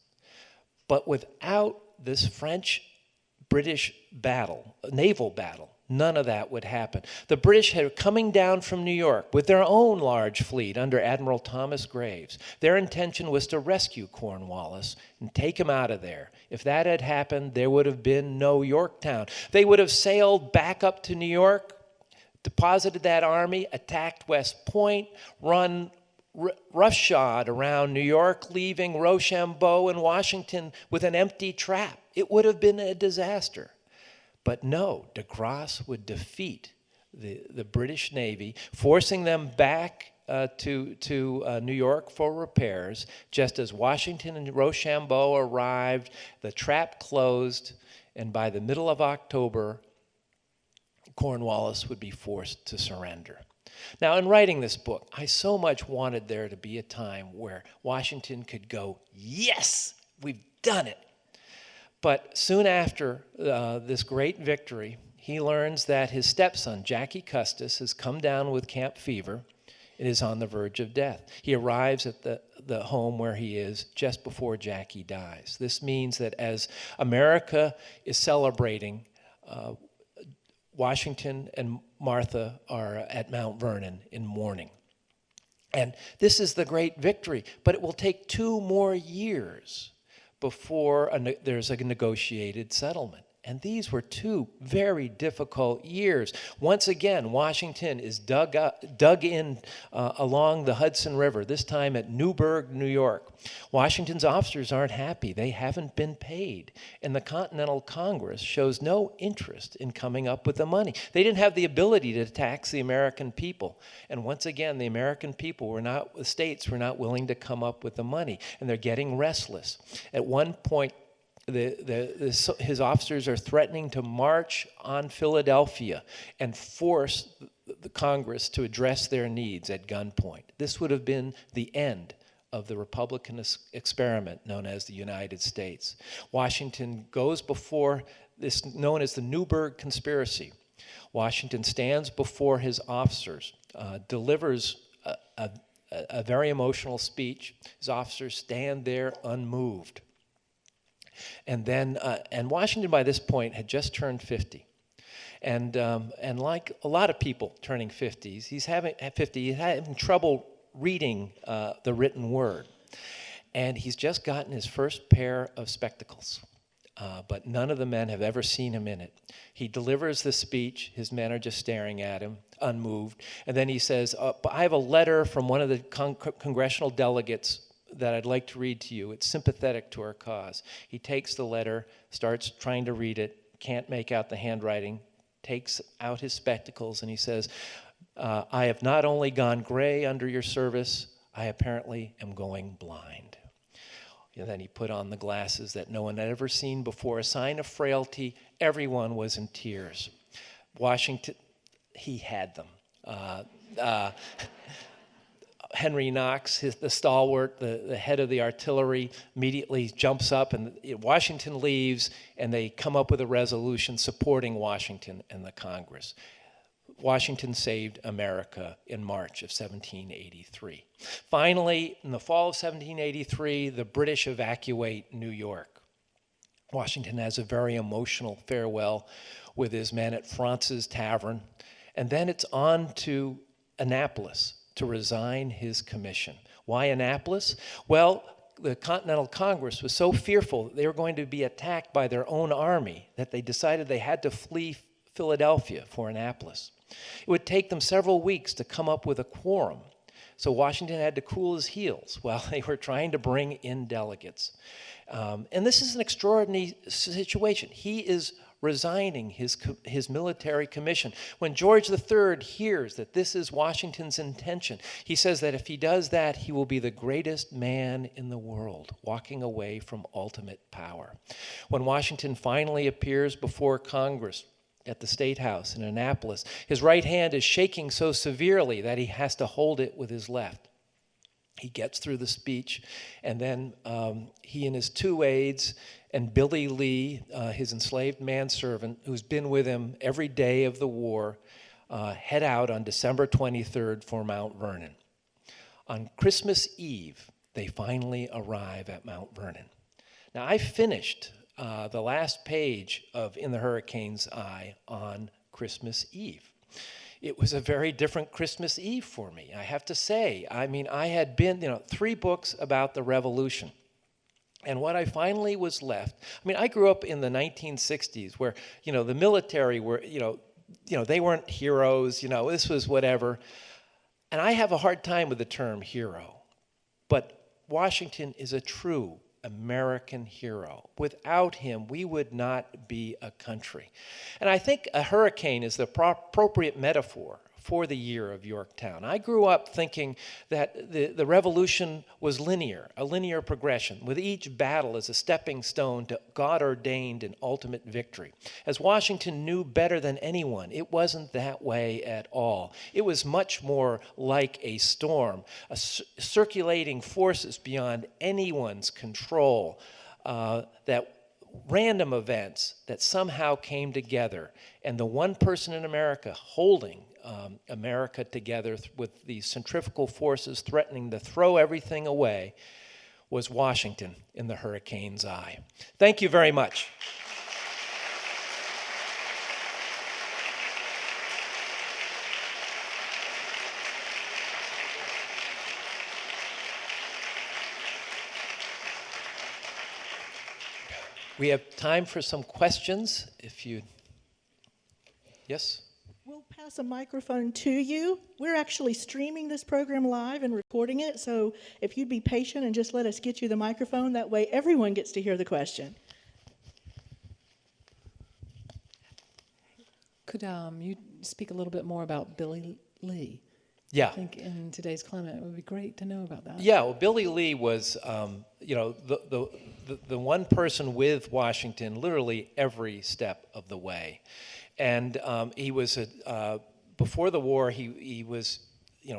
But without this French-British battle, naval battle, none of that would happen. The British had coming down from New York with their own large fleet under Admiral Thomas Graves. Their intention was to rescue Cornwallis and take him out of there. If that had happened, there would have been no Yorktown. They would have sailed back up to New York, deposited that army, attacked West Point, run roughshod around New York, leaving Rochambeau and Washington with an empty trap. It would have been a disaster. But no, de Grasse would defeat the British Navy, forcing them back to New York for repairs. Just as Washington and Rochambeau arrived, the trap closed, and by the middle of October, Cornwallis would be forced to surrender. Now, in writing this book, I so much wanted there to be a time where Washington could go, yes, we've done it. But soon after this great victory, he learns that his stepson, Jackie Custis, has come down with camp fever and is on the verge of death. He arrives at the home where he is just before Jackie dies. This means that as America is celebrating, Washington and Martha are at Mount Vernon in mourning. And this is the great victory, but it will take 2 more years before there's a negotiated settlement. And these were 2 very difficult years. Once again, Washington is dug in along the Hudson River, this time at Newburgh, New York. Washington's officers aren't happy. They haven't been paid. And the Continental Congress shows no interest in coming up with the money. They didn't have the ability to tax the American people. And once again, the American people the states were not willing to come up with the money. And they're getting restless. At one point, his officers are threatening to march on Philadelphia and force the Congress to address their needs at gunpoint. This would have been the end of the Republican experiment known as the United States. Washington goes before this known as the Newburgh Conspiracy. Washington stands before his officers, delivers a very emotional speech. His officers stand there unmoved. And then, Washington by this point had just turned 50, and like a lot of people turning 50s, he's having trouble reading the written word, and he's just gotten his first pair of spectacles, but none of the men have ever seen him in it. He delivers the speech. His men are just staring at him, unmoved, and then he says, "I have a letter from one of the congressional delegates that I'd like to read to you. It's sympathetic to our cause." He takes the letter, starts trying to read it, can't make out the handwriting, takes out his spectacles, and he says, I have not only gone gray under your service, I apparently am going blind. And then he put on the glasses that no one had ever seen before, a sign of frailty. Everyone was in tears. Washington, he had them. Henry Knox, the stalwart, the head of the artillery, immediately jumps up, and Washington leaves, and they come up with a resolution supporting Washington and the Congress. Washington saved America in March of 1783. Finally, in the fall of 1783, the British evacuate New York. Washington has a very emotional farewell with his men at Fraunce's Tavern, and then it's on to Annapolis to resign his commission. Why Annapolis? Well, the Continental Congress was so fearful that they were going to be attacked by their own army that they decided they had to flee Philadelphia for Annapolis. It would take them several weeks to come up with a quorum. So Washington had to cool his heels while they were trying to bring in delegates. And this is an extraordinary situation. He is resigning his military commission. When George III hears that this is Washington's intention, he says that if he does that, he will be the greatest man in the world, walking away from ultimate power. When Washington finally appears before Congress at the State House in Annapolis, his right hand is shaking so severely that he has to hold it with his left. He gets through the speech, and then he and his two aides and Billy Lee, his enslaved manservant, who's been with him every day of the war, head out on December 23rd for Mount Vernon. On Christmas Eve, they finally arrive at Mount Vernon. Now, I finished the last page of In the Hurricane's Eye on Christmas Eve. It was a very different Christmas Eve for me, I have to say. I mean, I had been, 3 books about the Revolution. And what I finally was left, I mean, I grew up in the 1960s where, the military were, they weren't heroes, this was whatever. And I have a hard time with the term hero. But Washington is a true American hero. Without him, we would not be a country. And I think a hurricane is the appropriate metaphor for the Year of Yorktown. I grew up thinking that the revolution was linear, a linear progression, with each battle as a stepping stone to God-ordained and ultimate victory. As Washington knew better than anyone, it wasn't that way at all. It was much more like a storm, circulating forces beyond anyone's control, that random events that somehow came together, and the one person in America holding America together with the centrifugal forces threatening to throw everything away was Washington in the hurricane's eye. Thank you very much. We have time for some questions, if you... Yes? We'll pass a microphone to you. We're actually streaming this program live and recording it, so if you'd be patient and just let us get you the microphone, that way everyone gets to hear the question. Could you speak a little bit more about Billy Lee? Yeah. I think in today's climate, it would be great to know about that. Yeah, well, Billy Lee was, the one person with Washington literally every step of the way. And he was, before the war, he was,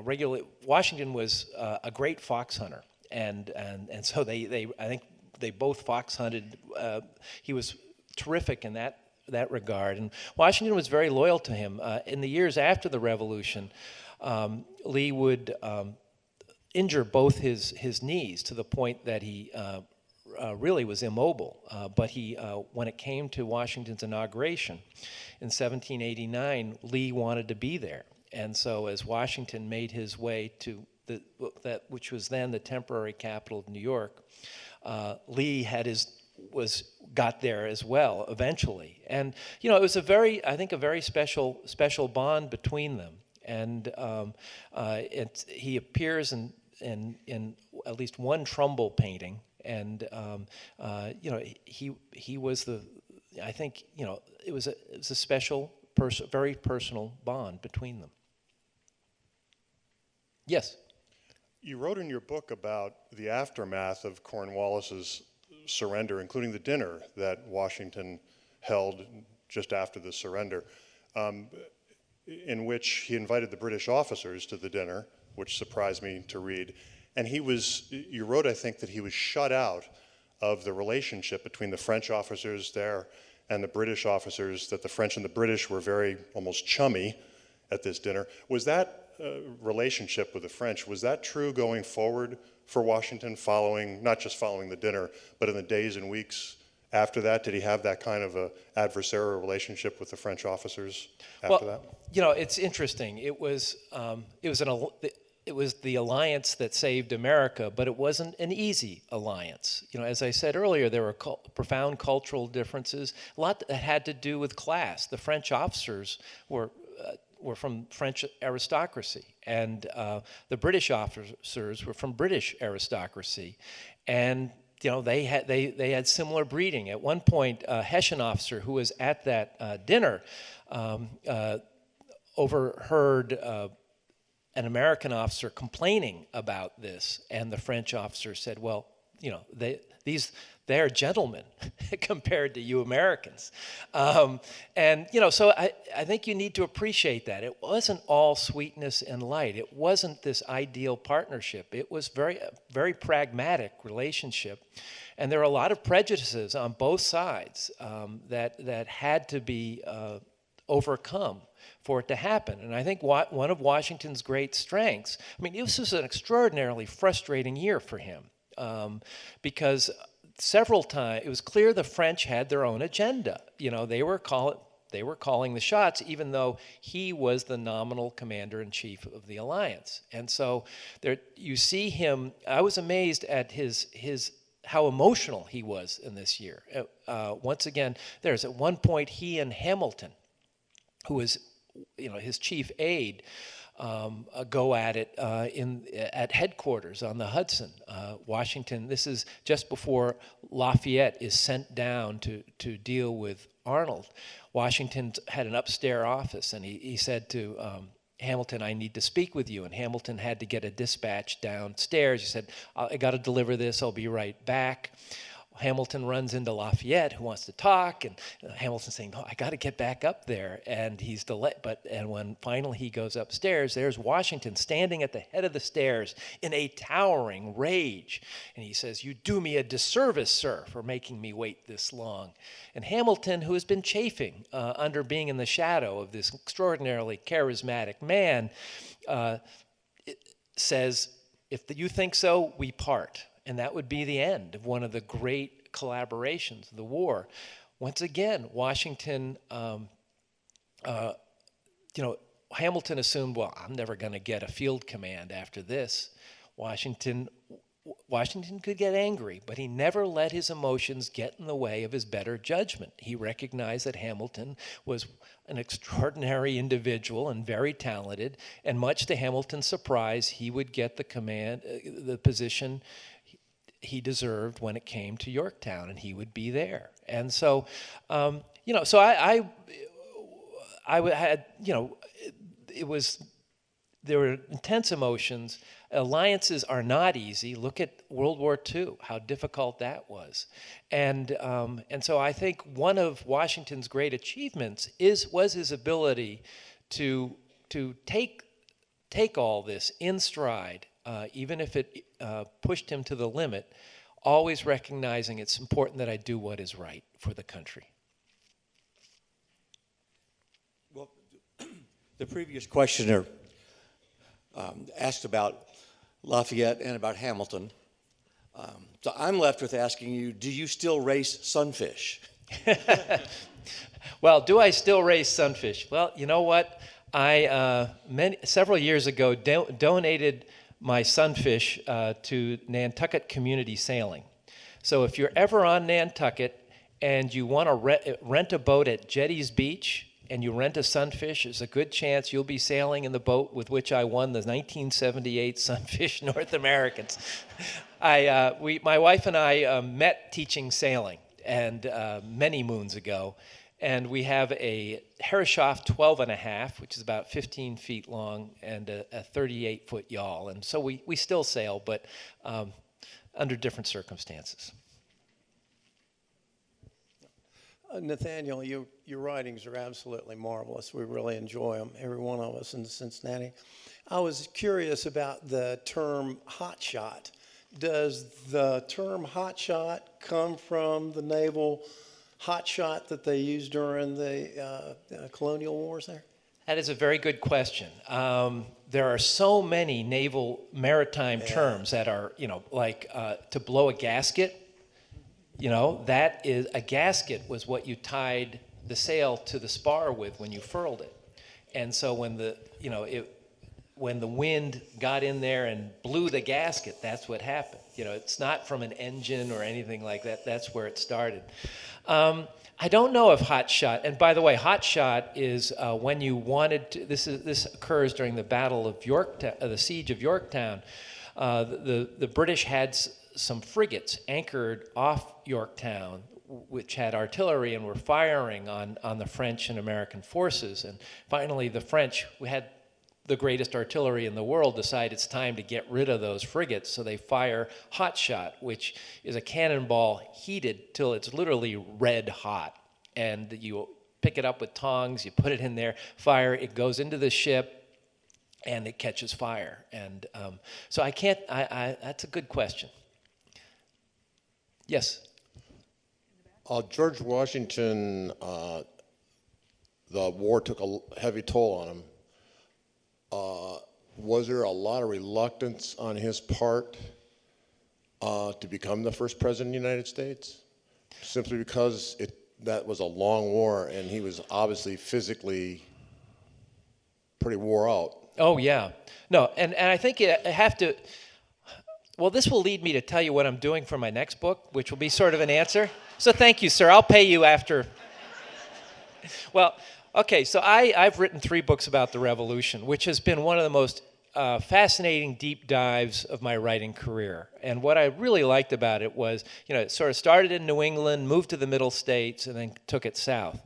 regularly, Washington was a great fox hunter. And so I think they both fox hunted. He was terrific in that regard. And Washington was very loyal to him. In the years after the Revolution, Lee would injure both his knees to the point that he really was immobile. But when it came to Washington's inauguration in 1789, Lee wanted to be there. And so as Washington made his way to which was then the temporary capital of New York, Lee got there as well eventually. And it was a very special bond between them. And he appears in at least one Trumbull painting, and he was it was a special, very personal bond between them. Yes. You wrote in your book about the aftermath of Cornwallis's surrender, including the dinner that Washington held just after the surrender, in which he invited the British officers to the dinner, which surprised me to read. And you wrote, I think, that he was shut out of the relationship between the French officers there and the British officers, that the French and the British were very almost chummy at this dinner. Was that relationship with the French, was that true going forward for Washington, not just following the dinner, but in the days and weeks after that? Did he have that kind of a adversarial relationship with the French officers after that? You know, it's interesting. It was the alliance that saved America, but it wasn't an easy alliance. You know, as I said earlier, there were profound cultural differences, a lot that had to do with class. The French officers were from French aristocracy, and the British officers were from British aristocracy, and you know they had similar breeding. At one point, a Hessian officer who was at that dinner overheard an American officer complaining about this, and the French officer said, "Well, you know, they're gentlemen compared to you Americans," and you know, so I think you need to appreciate that it wasn't all sweetness and light. It wasn't this ideal partnership. It was very pragmatic relationship, and there are a lot of prejudices on both sides that had to be overcome for it to happen. And I think one of Washington's great strengths, I mean, this was an extraordinarily frustrating year for him because several times it was clear the French had their own agenda. You know, they were calling the shots, even though he was the nominal commander-in-chief of the alliance. And so there, you see him. I was amazed at how emotional he was in this year. Once again, there's at one point he and Hamilton, who was, you know, his chief aide, go at it at headquarters on the Hudson. Washington, this is just before Lafayette is sent down to deal with Arnold. Washington had an upstairs office, and he said to Hamilton, "I need to speak with you." And Hamilton had to get a dispatch downstairs. He said, "I got to deliver this. I'll be right back." Hamilton runs into Lafayette, who wants to talk, and Hamilton's saying, "No, I got to get back up there," and he's delayed. And when finally he goes upstairs, there's Washington standing at the head of the stairs in a towering rage, and he says, "You do me a disservice, sir, for making me wait this long." And Hamilton, who has been chafing under being in the shadow of this extraordinarily charismatic man, says, "If you think so, we part." And that would be the end of one of the great collaborations of the war. Once again, Washington, Hamilton assumed, well, I'm never going to get a field command after this. Washington could get angry, but he never let his emotions get in the way of his better judgment. He recognized that Hamilton was an extraordinary individual and very talented, and much to Hamilton's surprise, he would get the position he deserved when it came to Yorktown, and he would be there. And so, so I had, there were intense emotions. Alliances are not easy. Look at World War II, how difficult that was. And so I think one of Washington's great achievements was his ability to take all this in stride, even if it pushed him to the limit, always recognizing it's important that I do what is right for the country. Well, the previous questioner asked about Lafayette and about Hamilton. So I'm left with asking you, do you still race sunfish? Well, do I still race sunfish? Well, you know what? I several years ago donated my sunfish to Nantucket Community Sailing. So if you're ever on Nantucket and you want to rent a boat at Jetty's Beach and you rent a sunfish, there's a good chance you'll be sailing in the boat with which I won the 1978 Sunfish North Americans. My wife and I met teaching sailing and many moons ago. And we have a Herreshoff 12.5, which is about 15 feet long, and a 38-foot yawl. And so we still sail, but under different circumstances. Nathaniel, your writings are absolutely marvelous. We really enjoy them, every one of us in Cincinnati. I was curious about the term hotshot. Does the term hotshot come from the naval hotshot that they used during the colonial wars there? That is a very good question. There are so many naval maritime terms that are, like to blow a gasket. That is, a gasket was what you tied the sail to the spar with when you furled it. And so when when the wind got in there and blew the gasket, that's what happened. It's not from an engine or anything like that. That's where it started. I don't know if hotshot, and by the way, hotshot is when you wanted to, this occurs during the Battle of Yorktown, the Siege of Yorktown. The British had some frigates anchored off Yorktown, which had artillery and were firing on the French and American forces. And finally, the French, who had the greatest artillery in the world, decide it's time to get rid of those frigates. So they fire hotshot, which is a cannonball heated till it's literally red hot. And you pick it up with tongs, you put it in there, fire, it goes into the ship, and it catches fire. And so I can't, that's a good question. Yes? George Washington, the war took a heavy toll on him. Was there a lot of reluctance on his part to become the first president of the United States? Simply because that was a long war and he was obviously physically pretty wore out. Oh, yeah. No, and I think I have to, well, this will lead me to tell you what I'm doing for my next book, which will be sort of an answer. So thank you, sir. I'll pay you after. Well, okay, so I've written 3 books about the Revolution, which has been one of the most fascinating deep dives of my writing career. And what I really liked about it was, it sort of started in New England, moved to the Middle States, and then took it south.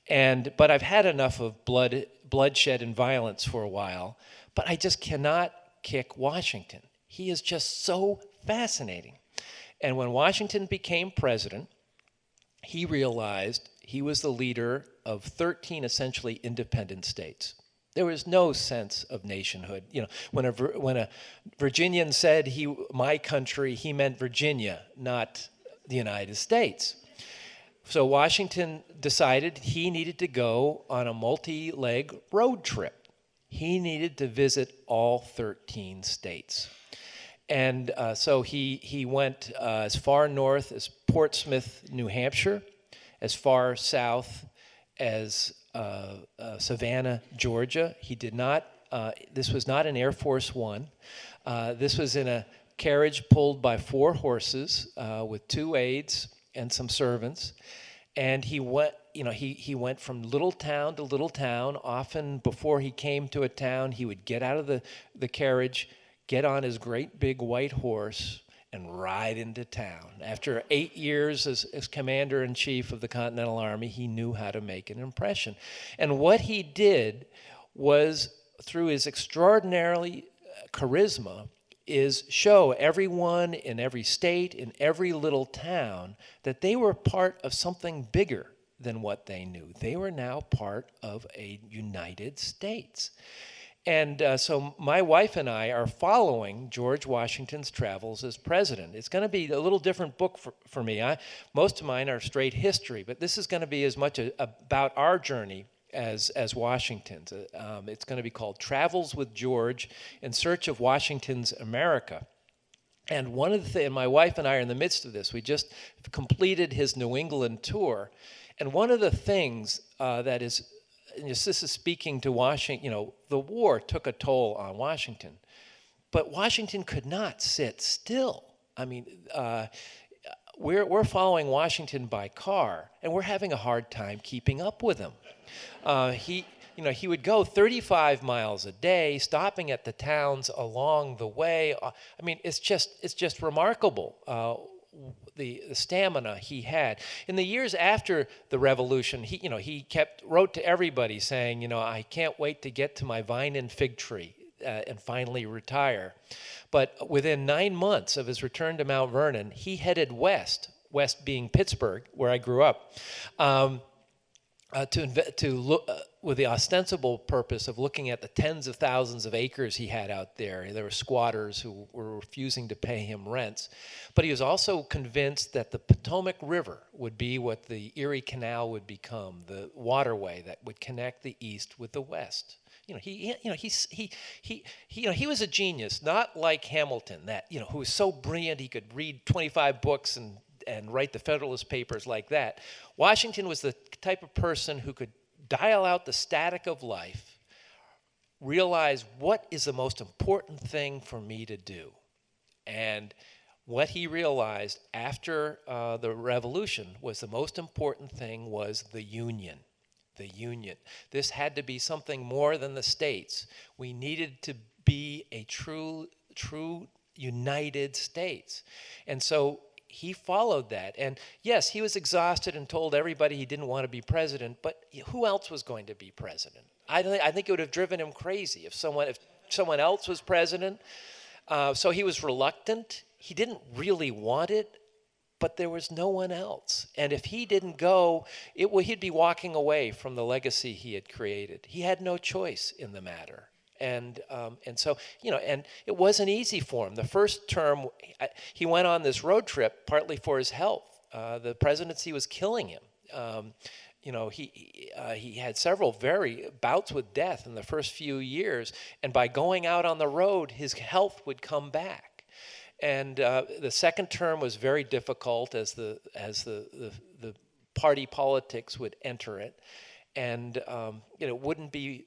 But I've had enough of bloodshed and violence for a while, but I just cannot kick Washington. He is just so fascinating. And when Washington became president, he realized he was the leader of 13 essentially independent states. There was no sense of nationhood. When a Virginian said my country, he meant Virginia, not the United States. So Washington decided he needed to go on a multi-leg road trip. He needed to visit all 13 states. And so he went as far north as Portsmouth, New Hampshire, as far south as Savannah, Georgia. He did not, this was not an Air Force One. This was in a carriage pulled by 4 horses with 2 aides and some servants. And he went, he went from little town to little town. Often before he came to a town, he would get out of the carriage, get on his great big white horse, and ride into town. After 8 years as commander-in-chief of the Continental Army, he knew how to make an impression. And what he did was, through his extraordinarily charisma, is show everyone in every state, in every little town, that they were part of something bigger than what they knew. They were now part of a United States. And so my wife and I are following George Washington's travels as president. It's going to be a little different book for me. Most of mine are straight history, but this is going to be as much about our journey as Washington's. It's going to be called Travels with George in Search of Washington's America. And one of the things, my wife and I are in the midst of this. We just completed his New England tour. And one of the things that is, and this is speaking to Washington, the war took a toll on Washington. But Washington could not sit still. I mean, we're following Washington by car, and we're having a hard time keeping up with him. He would go 35 miles a day, stopping at the towns along the way. I mean, it's just remarkable. the stamina he had. In the years after the Revolution, he wrote to everybody saying, I can't wait to get to my vine and fig tree and finally retire. But within 9 months of his return to Mount Vernon, he headed west being Pittsburgh, where I grew up, to look with the ostensible purpose of looking at the tens of thousands of acres he had out there. There were squatters who were refusing to pay him rents. But he was also convinced that the Potomac River would be what the Erie Canal would become, the waterway that would connect the East with the West. He was a genius, not like Hamilton, who was so brilliant he could read 25 books and write the Federalist Papers like that. Washington was the type of person who could dial out the static of life, realize what is the most important thing for me to do. And what he realized after the Revolution was the most important thing was the Union. The Union. This had to be something more than the states. We needed to be a true United States. And so he followed that. And yes, he was exhausted and told everybody he didn't want to be president, but who else was going to be president? I think it would have driven him crazy if someone else was president. So he was reluctant. He didn't really want it, but there was no one else. And if he didn't go, he'd be walking away from the legacy he had created. He had no choice in the matter. And so, and it wasn't easy for him. The first term, he went on this road trip partly for his health. The presidency was killing him. He had several very bouts with death in the first few years, and by going out on the road, his health would come back. And the second term was very difficult as the party politics would enter it, and it wouldn't be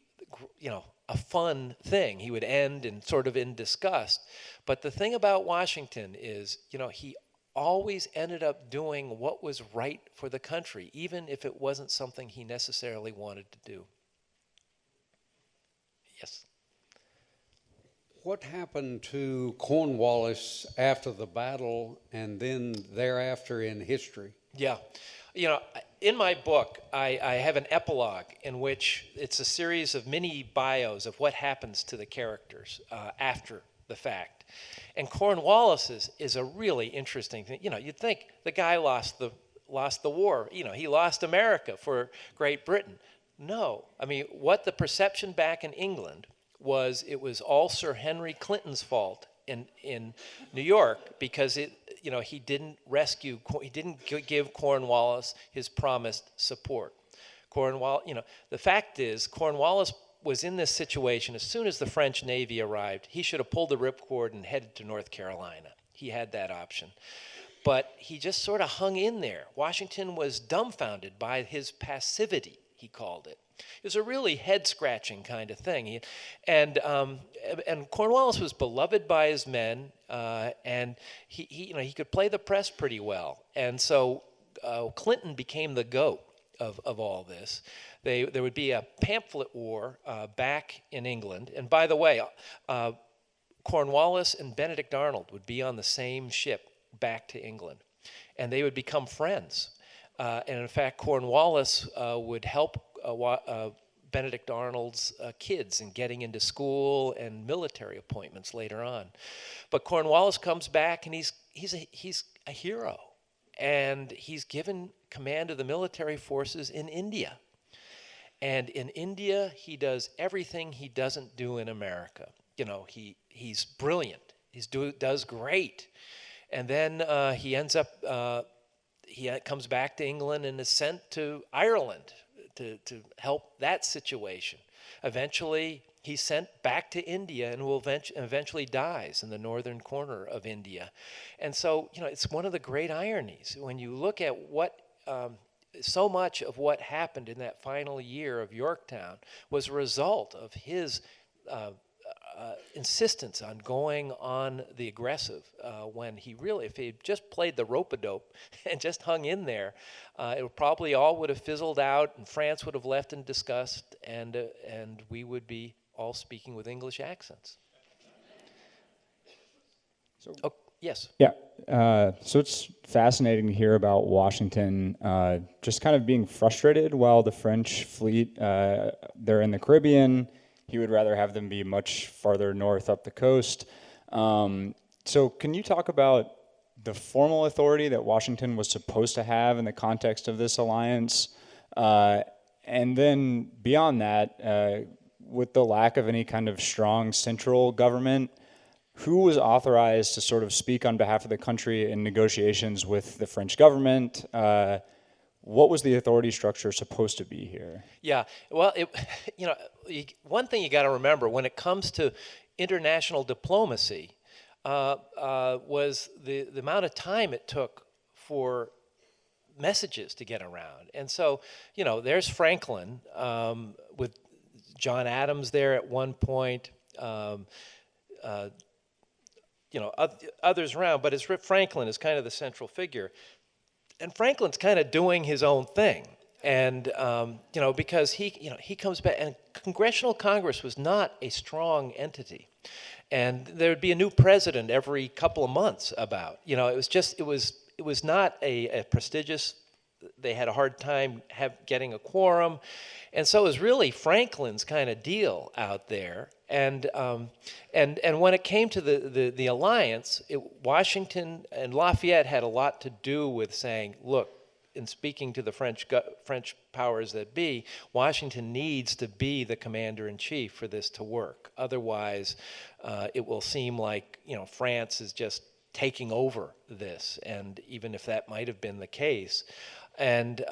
a fun thing. He would end and sort of in disgust. But the thing about Washington is, he always ended up doing what was right for the country, even if it wasn't something he necessarily wanted to do. Yes. What happened to Cornwallis after the battle and then thereafter in history? Yeah. In my book, I have an epilogue in which it's a series of mini bios of what happens to the characters after the fact. And Cornwallis is a really interesting thing. You'd think the guy lost the war. He lost America for Great Britain. No. I mean, what the perception back in England was, it was all Sir Henry Clinton's fault in New York because he didn't give Cornwallis his promised support. The fact is, Cornwallis was in this situation as soon as the French Navy arrived. He should have pulled the ripcord and headed to North Carolina. He had that option. But he just sort of hung in there. Washington was dumbfounded by his passivity, he called it. It was a really head-scratching kind of thing. And Cornwallis was beloved by his men, and he could play the press pretty well. And so Clinton became the goat of all this. There would be a pamphlet war back in England. And by the way, Cornwallis and Benedict Arnold would be on the same ship back to England. And they would become friends. And in fact, Cornwallis would help Benedict Arnold's kids in getting into school and military appointments later on. But Cornwallis comes back and he's a hero. And he's given command of the military forces in India. And in India, he does everything he doesn't do in America. He's brilliant. He does great. And then he ends up, he comes back to England and is sent to Ireland to help that situation. Eventually, he's sent back to India and will eventually dies in the northern corner of India. And so, it's one of the great ironies when you look at what so much of what happened in that final year of Yorktown was a result of his insistence on going on the aggressive when if he had just played the rope-a-dope and just hung in there, it probably all would have fizzled out and France would have left in disgust and we would be all speaking with English accents. So, Yes. Yeah. So it's fascinating to hear about Washington just kind of being frustrated while the French fleet, they're in the Caribbean. He would rather have them be much farther north up the coast. So can you talk about the formal authority that Washington was supposed to have in the context of this alliance? And then beyond that, with the lack of any kind of strong central government, who was authorized to sort of speak on behalf of the country in negotiations with the French government? What was the authority structure supposed to be here? Yeah, well, one thing you got to remember when it comes to international diplomacy was the amount of time it took for messages to get around. And so, there's Franklin with John Adams there at one point. Others around, but Franklin is kind of the central figure. And Franklin's kind of doing his own thing. And, because he comes back, and Congressional Congress was not a strong entity. And there would be a new president every couple of months about, it was not a prestigious, they had a hard time getting a quorum. And so it was really Franklin's kind of deal out there. And when it came to the alliance, Washington and Lafayette had a lot to do with saying, look, in speaking to the French powers that be, Washington needs to be the commander-in-chief for this to work. Otherwise, it will seem like France is just taking over this, and even if that might have been the case, and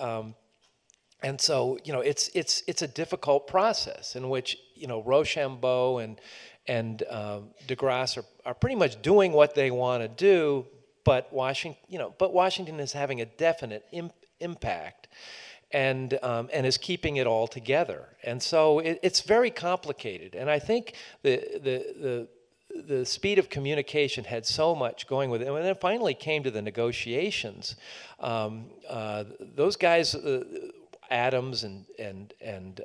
so it's a difficult process in which Rochambeau and de Grasse are pretty much doing what they want to do, but Washington is having a definite impact, and is keeping it all together, and so it's very complicated. And I think the speed of communication had so much going with it. And when it finally came to the negotiations, those guys, Adams and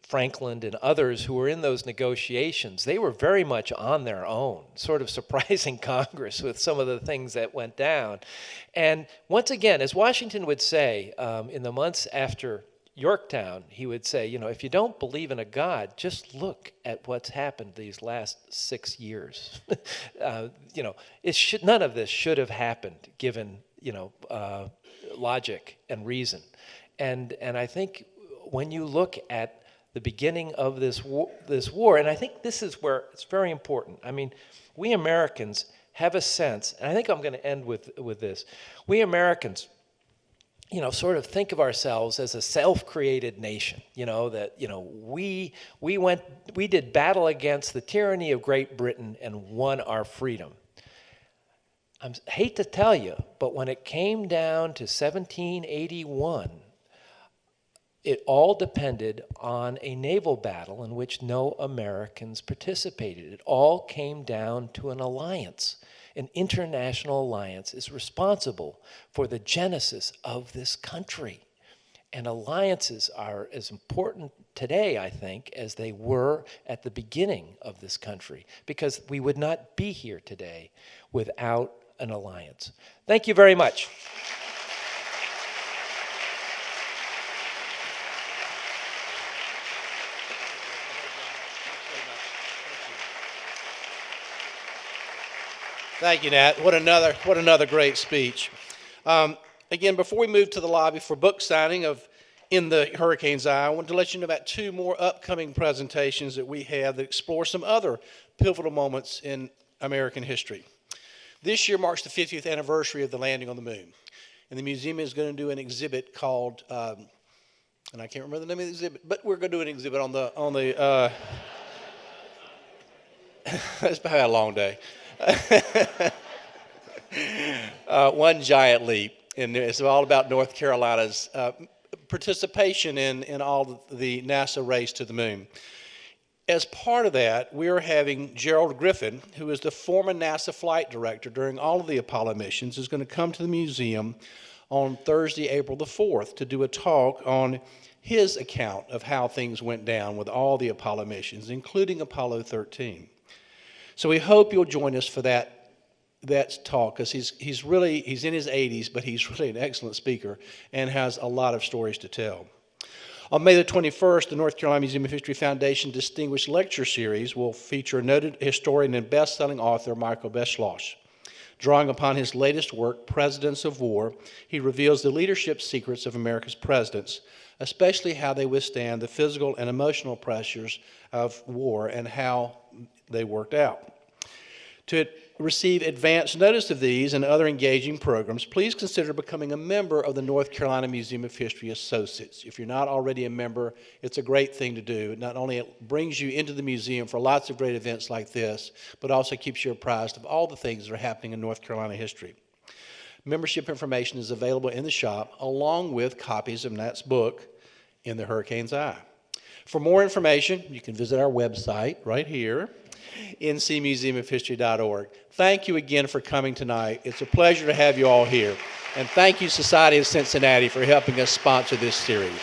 Franklin and others who were in those negotiations, they were very much on their own, sort of surprising Congress with some of the things that went down. And once again, as Washington would say, in the months after Yorktown, he would say, if you don't believe in a God, just look at what's happened these last 6 years. None of this should have happened given, logic and reason. And I think when you look at the beginning of this war, and I think this is where it's very important. I mean, we Americans have a sense, and I think I'm going to end with this. We Americans, sort of think of ourselves as a self-created nation. We did battle against the tyranny of Great Britain and won our freedom. I hate to tell you, but when it came down to 1781, it all depended on a naval battle in which no Americans participated. It all came down to an alliance. An international alliance is responsible for the genesis of this country. And alliances are as important today, I think, as they were at the beginning of this country, because we would not be here today without an alliance. Thank you very much. Thank you, Nat. What another great speech. Again, before we move to the lobby for book signing of In the Hurricane's Eye, I want to let you know about two more upcoming presentations that we have that explore some other pivotal moments in American history. This year marks the 50th anniversary of the landing on the moon. And the museum is going to do an exhibit called, and I can't remember the name of the exhibit, but we're going to do an exhibit on the it's been a long day. One Giant Leap, and it's all about North Carolina's participation in all the NASA race to the moon. As part of that, we are having Gerald Griffin, who is the former NASA flight director during all of the Apollo missions, is going to come to the museum on Thursday, April the 4th, to do a talk on his account of how things went down with all the Apollo missions, including Apollo 13. So we hope you'll join us for that talk, because he's in his 80s, but he's really an excellent speaker and has a lot of stories to tell. On May the 21st, the North Carolina Museum of History Foundation Distinguished Lecture Series will feature noted historian and best-selling author Michael Beschloss. Drawing upon his latest work, Presidents of War, he reveals the leadership secrets of America's presidents, especially how they withstand the physical and emotional pressures of war and how they worked out. To receive advance notice of these and other engaging programs, please consider becoming a member of the North Carolina Museum of History Associates. If you're not already a member, it's a great thing to do. Not only it brings you into the museum for lots of great events like this, but also keeps you apprised of all the things that are happening in North Carolina history. Membership information is available in the shop, along with copies of Nat's book, In the Hurricane's Eye. For more information, you can visit our website right here, ncmuseumofhistory.org. Thank you again for coming tonight. It's a pleasure to have you all here. And thank you, Society of Cincinnati, for helping us sponsor this series.